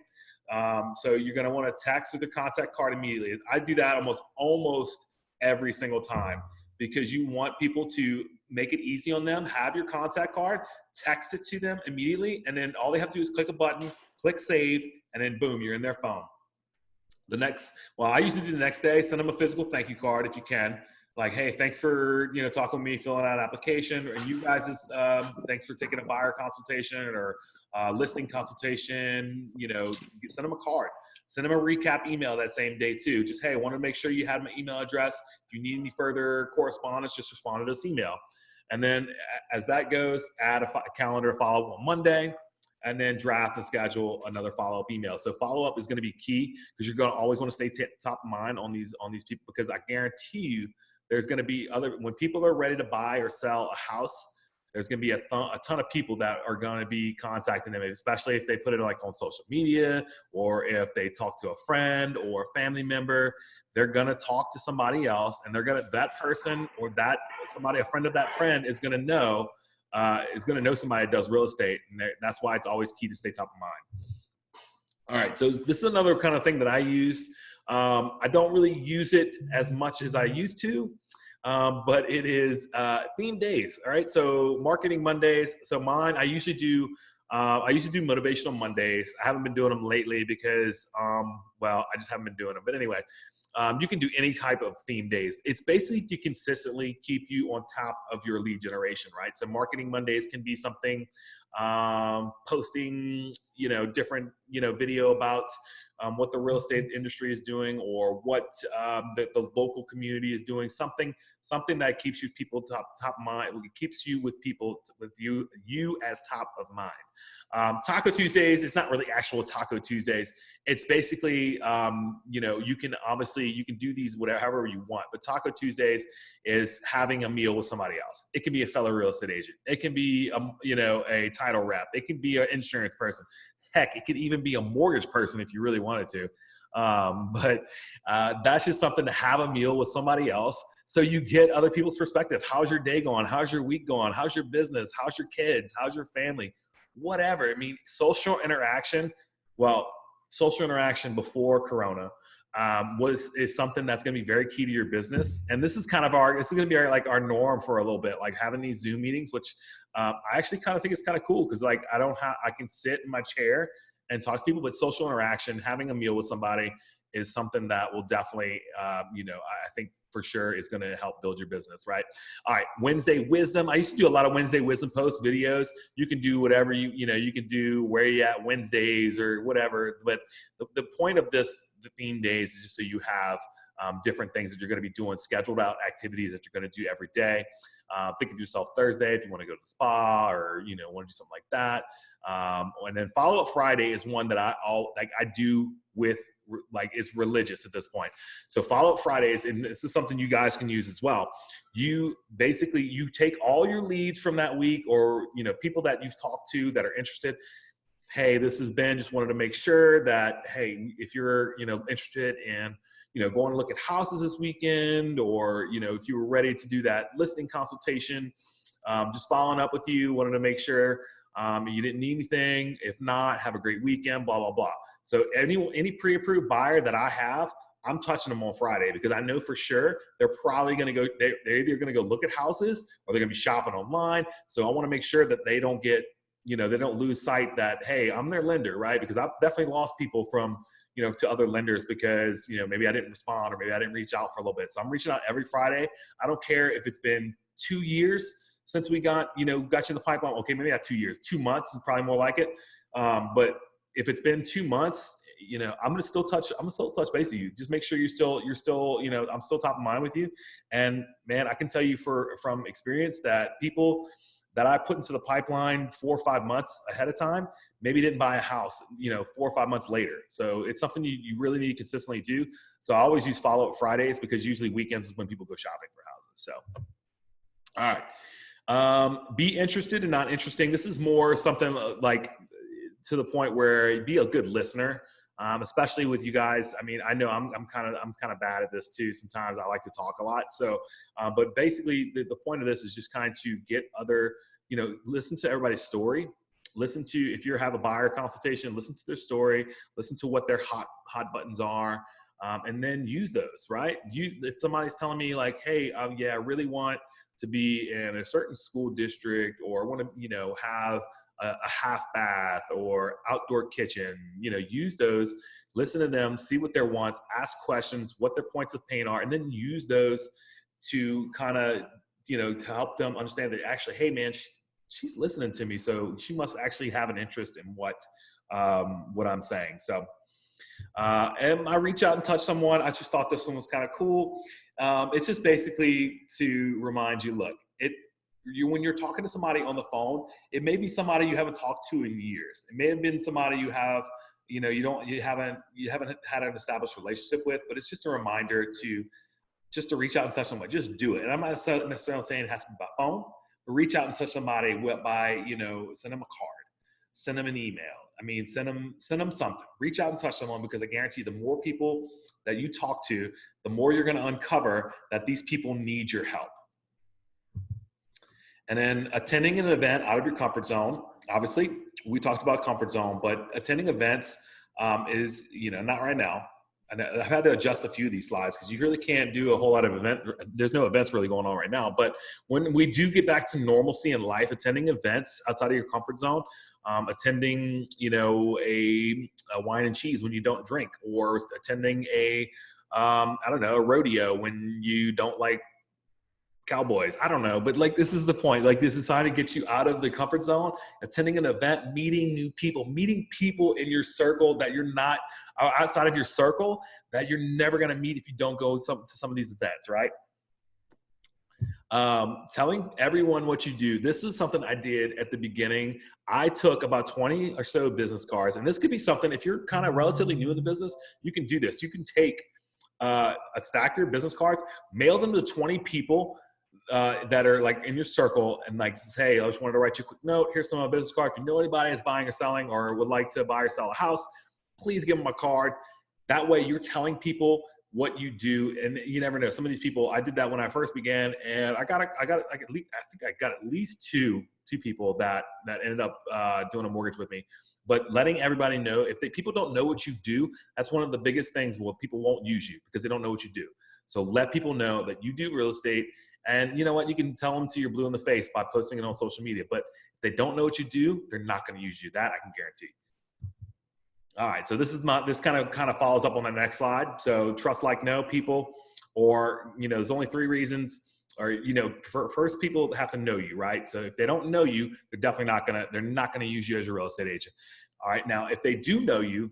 So you're going to want to text with your contact card immediately. I do that almost every single time, because you want people to make it easy on them. Have your contact card, text it to them immediately, and then all they have to do is click a button, click save, and then boom, you're in their phone. I usually do the next day, send them a physical thank you card if you can. Like, hey, thanks for talking with me, filling out an application, and you guys, thanks for taking a buyer consultation or listing consultation. Send them a card, send them a recap email that same day too. Just, hey, I want to make sure you had my email address. If you need any further correspondence, just respond to this email. And then as that goes, add a calendar follow-up on Monday, and then draft and schedule another follow-up email. So follow-up is going to be key, because you're going to always want to stay top of mind on these people, because I guarantee you, there's going to be when people are ready to buy or sell a house, there's going to be a ton of people that are going to be contacting them, especially if they put it like on social media, or if they talk to a friend or a family member. They're going to talk to somebody else, and that person or that somebody, a friend of that friend, is going to know somebody that does real estate. And that's why it's always key to stay top of mind. All right, so this is another kind of thing that I use. I don't really use it as much as I used to, but it is theme days. All right, so marketing Mondays. So mine, I usually do motivational Mondays. I haven't been doing them lately because, I just haven't been doing them. But anyway, you can do any type of theme days. It's basically to consistently keep you on top of your lead generation, right? So marketing Mondays can be something, posting, different, video about what the real estate industry is doing, or what the local community is doing. Something that keeps you people top of mind. It keeps you with people, with you as top of mind. Taco Tuesdays, it's not really actual Taco Tuesdays. It's basically, you can do these however you want, but Taco Tuesdays is having a meal with somebody else. It can be a fellow real estate agent. It can be, a title rep. It can be an insurance person. Heck, it could even be a mortgage person if you really wanted to. But that's just something to have a meal with somebody else, so you get other people's perspective. How's your day going? How's your week going? How's your business? How's your kids? How's your family? Whatever. I mean, social interaction before Corona is something that's going to be very key to your business. And this is going to be our norm for a little bit, like having these Zoom meetings, which I actually kind of think is kind of cool, because I can sit in my chair and talk to people, but social interaction, having a meal with somebody, is something that will definitely, I think for sure is going to help build your business, right? All right, Wednesday Wisdom. I used to do a lot of Wednesday Wisdom post videos. You can do whatever you can do, where you at Wednesdays or whatever. But the point of the theme days is just so you have different things that you're going to be doing, scheduled out activities that you're going to do every day. Think of yourself Thursday if you want to go to the spa, or want to do something like that. And then Follow Up Friday is one that I do with, it's religious at this point. So Follow Up Fridays, and this is something you guys can use as well. You take all your leads from that week, or people that you've talked to that are interested. Hey, this is Ben. Just wanted to make sure that, hey, if you're interested in going to look at houses this weekend, or if you were ready to do that listing consultation, just following up with you. Wanted to make sure you didn't need anything. If not, have a great weekend, blah, blah, blah. So any pre-approved buyer that I have, I'm touching them on Friday, because I know for sure they're probably going to go, they're either going to go look at houses, or they're going to be shopping online. So I want to make sure that they don't get, they don't lose sight that, hey, I'm their lender, right? Because I've definitely lost people from, to other lenders because, maybe I didn't respond, or maybe I didn't reach out for a little bit. So I'm reaching out every Friday. I don't care if it's been 2 years since we got you in the pipeline. Okay, maybe not 2 years, 2 months is probably more like it. But if it's been 2 months, I'm gonna still touch base with you. Just make sure you're still, I'm still top of mind with you. And man, I can tell you from experience that people that I put into the pipeline 4 or 5 months ahead of time, maybe didn't buy a house, 4 or 5 months later. So it's something you really need to consistently do. So I always use Follow Up Fridays, because usually weekends is when people go shopping for houses. So, all right. Be interested and not interesting. This is more something like to the point where be a good listener, especially with you guys. I mean, I know I'm kind of bad at this too. Sometimes I like to talk a lot. So, but basically the point of this is just kind of to get other, listen to everybody's story. Listen to, if you have a buyer consultation, listen to their story, listen to what their hot buttons are. And then use those, right? If somebody's telling me like, hey, I really want to be in a certain school district, or want to, have a half bath or outdoor kitchen, use those, listen to them, see what their wants, ask questions, what their points of pain are, and then use those to kind of, to help them understand that actually, hey man, she's listening to me. So she must actually have an interest in what I'm saying. So, and I reach out and touch someone. I just thought this one was kind of cool. It's just basically to remind you, look, when you're talking to somebody on the phone, it may be somebody you haven't talked to in years. It may have been somebody you have, you haven't had an established relationship with, but it's just a reminder to reach out and touch someone. Just do it. And I'm not necessarily saying it has to be by phone, reach out and touch somebody by, send them a card, send them an email. I mean, send them something. Reach out and touch someone, because I guarantee the more people that you talk to, the more you're going to uncover that these people need your help. And then attending an event out of your comfort zone. Obviously, we talked about comfort zone, but attending events is, not right now. And I've had to adjust a few of these slides because you really can't do a whole lot of there's no events really going on right now. But when we do get back to normalcy in life, attending events outside of your comfort zone, attending, a wine and cheese when you don't drink, or attending a rodeo when you don't like cowboys. I don't know, but this is the point. This is how to get you out of the comfort zone, attending an event, meeting new people, meeting people in your circle that you're not outside of your circle that you're never going to meet if you don't go to some of these events, right? Telling everyone what you do. This is something I did at the beginning. I took about 20 or so business cards, and this could be something, if you're kind of relatively new in the business, you can do this. You can take a stack of your business cards, mail them to 20 people that are in your circle, and say, hey, I just wanted to write you a quick note. Here's some of my business cards. If you know anybody is buying or selling or would like to buy or sell a house, please give them a card. That way you're telling people what you do, and you never know. Some of these people, I did that when I first began, and I think I got at least two people that ended up doing a mortgage with me. But letting everybody know, if people don't know what you do, that's one of the biggest things. Well, people won't use you because they don't know what you do. So let people know that you do real estate. And you know what? You can tell them till you're blue in the face by posting it on social media. But if they don't know what you do, they're not going to use you. That I can guarantee. All right. So this kind of follows up on the next slide. So trust, like, know people, or there's only 3 reasons. Or first, people have to know you, right? So if they don't know you, they're definitely not gonna use you as a real estate agent. All right. Now, if they do know you,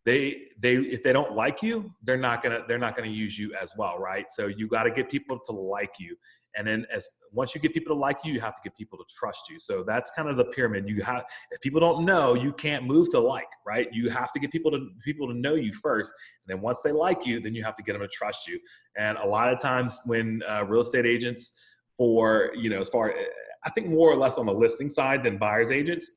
if they don't like you, they're not gonna use you as well, right? So you got to get people to like you, and then once you get people to like you, you have to get people to trust you. So that's kind of the pyramid. If people don't know, you can't move to like, right? You have to get people to know you first, and then once they like you, then you have to get them to trust you. And a lot of times when real estate agents, I think more or less on the listing side than buyers agents,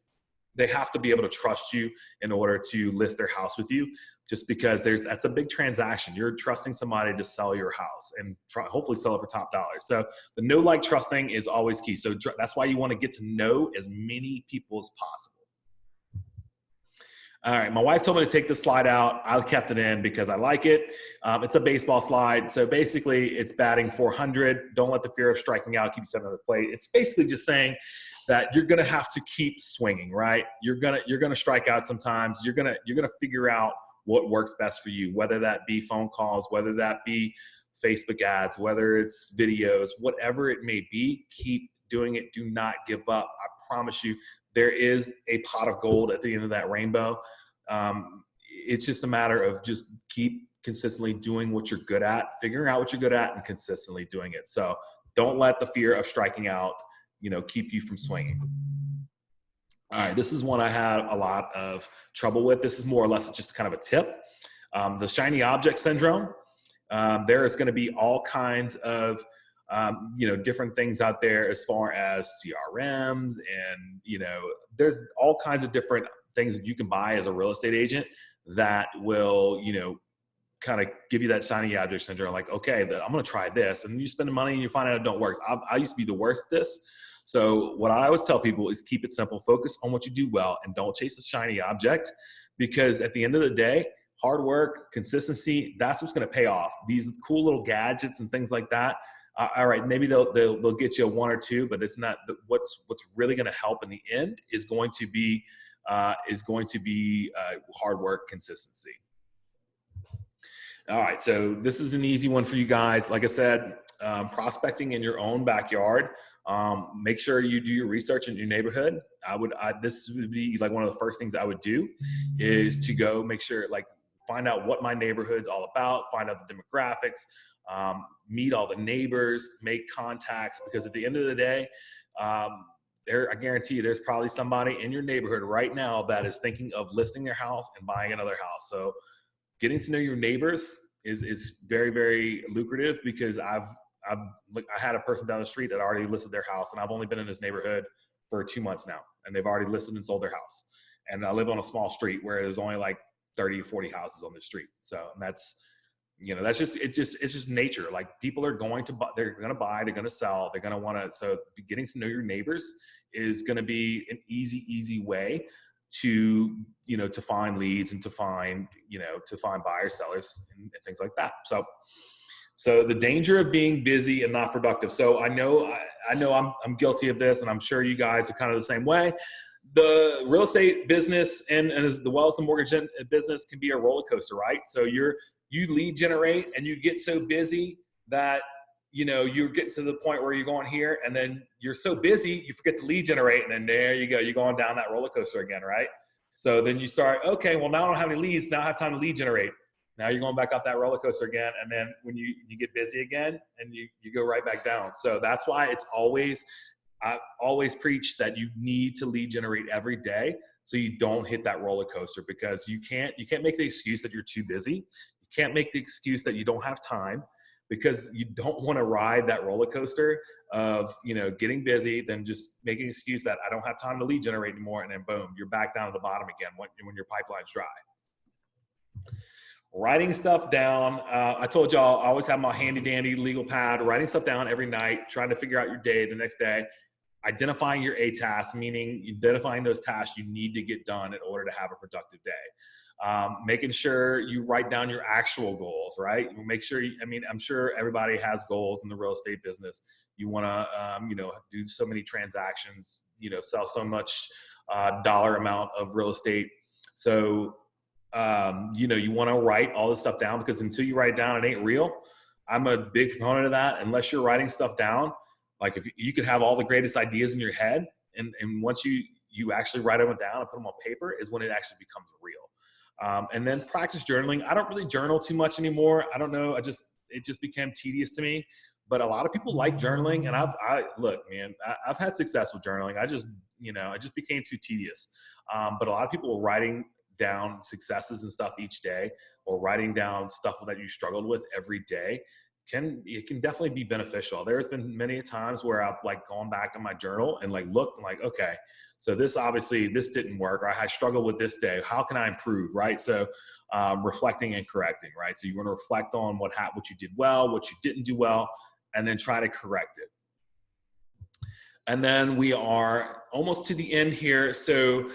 they have to be able to trust you in order to list their house with you, just because that's a big transaction. You're trusting somebody to sell your house and hopefully sell it for top dollar. So the know, like, trust thing is always key. So that's why you want to get to know as many people as possible. All right, my wife told me to take this slide out. I kept it in because I like it. It's a baseball slide. So basically it's batting 400. Don't let the fear of striking out keep you on the plate. It's basically just saying that you're gonna have to keep swinging, right? You're gonna strike out sometimes. You're gonna figure out what works best for you, whether that be phone calls, whether that be Facebook ads, whether it's videos, whatever it may be, keep doing it. Do not give up. I promise you, there is a pot of gold at the end of that rainbow. It's just a matter of just keep consistently doing what you're good at, figuring out what you're good at, and consistently doing it. So don't let the fear of striking out, keep you from swinging. All right, this is one I had a lot of trouble with. This is more or less just kind of a tip. The shiny object syndrome. There is going to be all kinds of different things out there as far as CRMs, and there's all kinds of different things that you can buy as a real estate agent that will kind of give you that shiny object syndrome. Like, okay, I'm going to try this, and you spend the money and you find out it don't work. I used to be the worst at this. So what I always tell people is keep it simple, focus on what you do well, and don't chase a shiny object, because at the end of the day, hard work, consistency, that's what's going to pay off. These cool little gadgets and things like that, all right, maybe they'll get you a 1 or 2, but it's not what's really going to help in the end is going to be hard work, consistency. All right, so this is an easy one for you guys. Like I said, prospecting in your own backyard. Make sure you do your research in your neighborhood. This would be like one of the first things I would do is to go make sure, find out what my neighborhood's all about, find out the demographics, meet all the neighbors, make contacts, because at the end of the day, I guarantee you there's probably somebody in your neighborhood right now that is thinking of listing their house and buying another house. So getting to know your neighbors is very, very lucrative, because I've I had a person down the street that already listed their house, and I've only been in this neighborhood for 2 months now, and they've already listed and sold their house. And I live on a small street where there's only like 30 or 40 houses on the street. So, and that's, that's it's just nature. Like, people are going to buy, they're going to sell, they're going to want to, so getting to know your neighbors is going to be an easy way to, to find leads and to find buyers, sellers, and things like that. So the danger of being busy and not productive. So I know I'm guilty of this, and I'm sure you guys are kind of the same way. The real estate business and as well as the mortgage business can be a roller coaster, right? So you lead generate and you get so busy that, you're getting to the point where you're going here, and then you're so busy, you forget to lead generate. And then there you go. You're going down that roller coaster again, right? So then you start, okay, well, now I don't have any leads. Now I have time to lead generate. Now you're going back up that roller coaster again. And then when you get busy again, and you go right back down. So that's why I always preach that you need to lead generate every day, so you don't hit that roller coaster, because you can't make the excuse that you're too busy. You can't make the excuse that you don't have time, because you don't want to ride that roller coaster of, getting busy, then just making an excuse that I don't have time to lead generate anymore. And then boom, you're back down to the bottom again when your pipeline's dry. Writing stuff down. I told y'all I always have my handy dandy legal pad, writing stuff down every night, trying to figure out your day the next day. Identifying your A tasks, meaning identifying those tasks you need to get done in order to have a productive day. Making sure you write down your actual goals, right? Make sure, I'm sure everybody has goals in the real estate business. You want to, do so many transactions, sell so much dollar amount of real estate. So, you want to write all this stuff down, because until you write it down, it ain't real. I'm a big proponent of that. Unless you're writing stuff down, like, if you could have all the greatest ideas in your head, and once you actually write them down and put them on paper is when it actually becomes real. And then practice journaling. I don't really journal too much anymore. I don't know. It just became tedious to me, but a lot of people like journaling. And I've had success with journaling. I just became too tedious. But a lot of people are writing down successes and stuff each day, or writing down stuff that you struggled with every day. It can definitely be beneficial. There's been many times where I've gone back in my journal and looked and okay, so this didn't work, or I struggled with this day. How can I improve? Right. So reflecting and correcting, right? So you want to reflect on what you did well, what you didn't do well, and then try to correct it. And then we are almost to the end here. So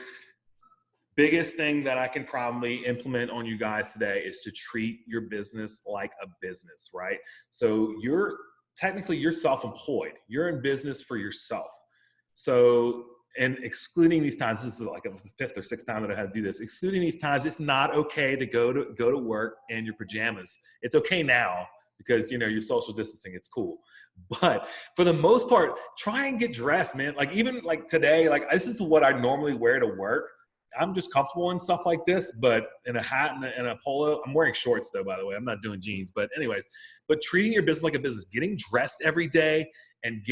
biggest thing that I can probably implement on you guys today is to treat your business like a business, right? So you're self-employed. You're in business for yourself. So, and excluding these times, this is like the fifth or sixth time that I had to do this. Excluding these times, it's not okay to go to work in your pajamas. It's okay now because you're social distancing. It's cool, but for the most part, try and get dressed, man. Even today, this is what I normally wear to work. I'm just comfortable in stuff like this, but in a hat and a polo. I'm wearing shorts though, by the way. I'm not doing jeans, but anyways, but treating your business like a business, getting dressed every day and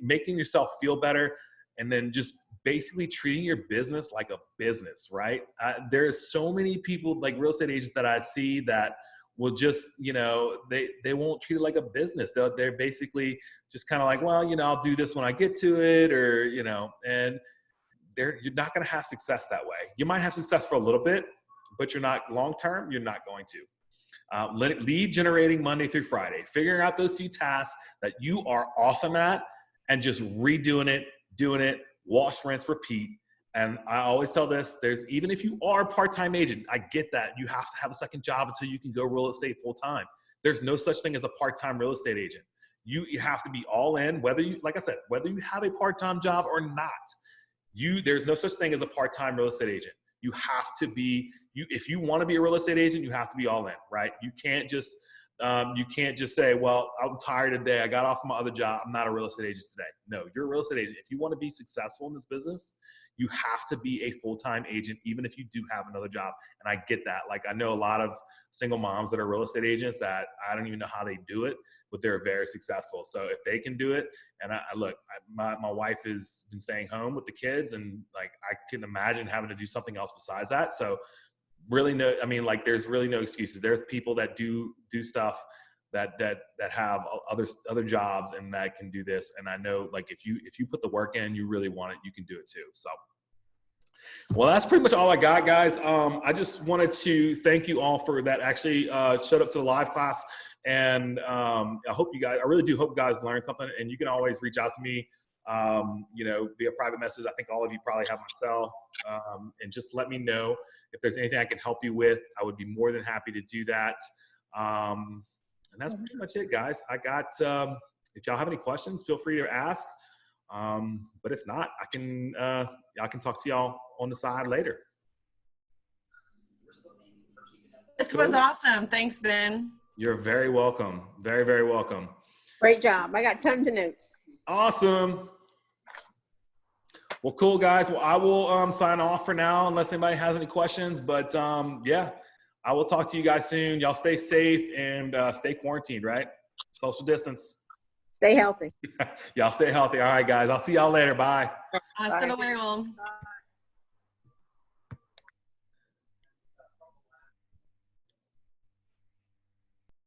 making yourself feel better. And then just basically treating your business like a business, right? There's so many people real estate agents that I see that will just, they won't treat it like a business. They're basically just kind of well, I'll do this when I get to it, or, and you're not going to have success that way. You might have success for a little bit, but you're not long-term, you're not going to. Lead generating Monday through Friday, figuring out those few tasks that you are awesome at and just redoing it, doing it, wash, rinse, repeat. And I always tell this, even if you are a part-time agent, I get that you have to have a second job until you can go real estate full-time. There's no such thing as a part-time real estate agent. You have to be all in, whether you have a part-time job or not. There's no such thing as a part-time real estate agent. You have to be, if you want to be a real estate agent, you have to be all in, right? You can't just say, well, I'm tired today. I got off my other job. I'm not a real estate agent today. No, you're a real estate agent. If you want to be successful in this business, you have to be a full-time agent, even if you do have another job. And I get that. I know a lot of single moms that are real estate agents that I don't even know how they do it, but they're very successful. So if they can do it, and my wife has been staying home with the kids, and I can imagine having to do something else besides that. So really there's really no excuses. There's people that do stuff that have other jobs and that can do this. And I know, like, if you put the work in, you really want it, you can do it too. So, well, that's pretty much all I got, guys. I just wanted to thank you all for that actually showed up to the live class. And I really do hope you guys learned something. And you can always reach out to me, via private message. I think all of you probably have my cell. And just let me know if there's anything I can help you with. I would be more than happy to do that. And that's pretty much it, guys. I got, if y'all have any questions, feel free to ask. But if not, I can talk to y'all on the side later. This was awesome. Thanks, Ben. You're very welcome. Very, very welcome. Great job. I got tons of notes. Awesome. Well, cool, guys. Well, I will sign off for now unless anybody has any questions. But yeah, I will talk to you guys soon. Y'all stay safe and stay quarantined, right? Social distance. Stay healthy. Y'all stay healthy. All right, guys. I'll see y'all later. Bye. Hasta luego.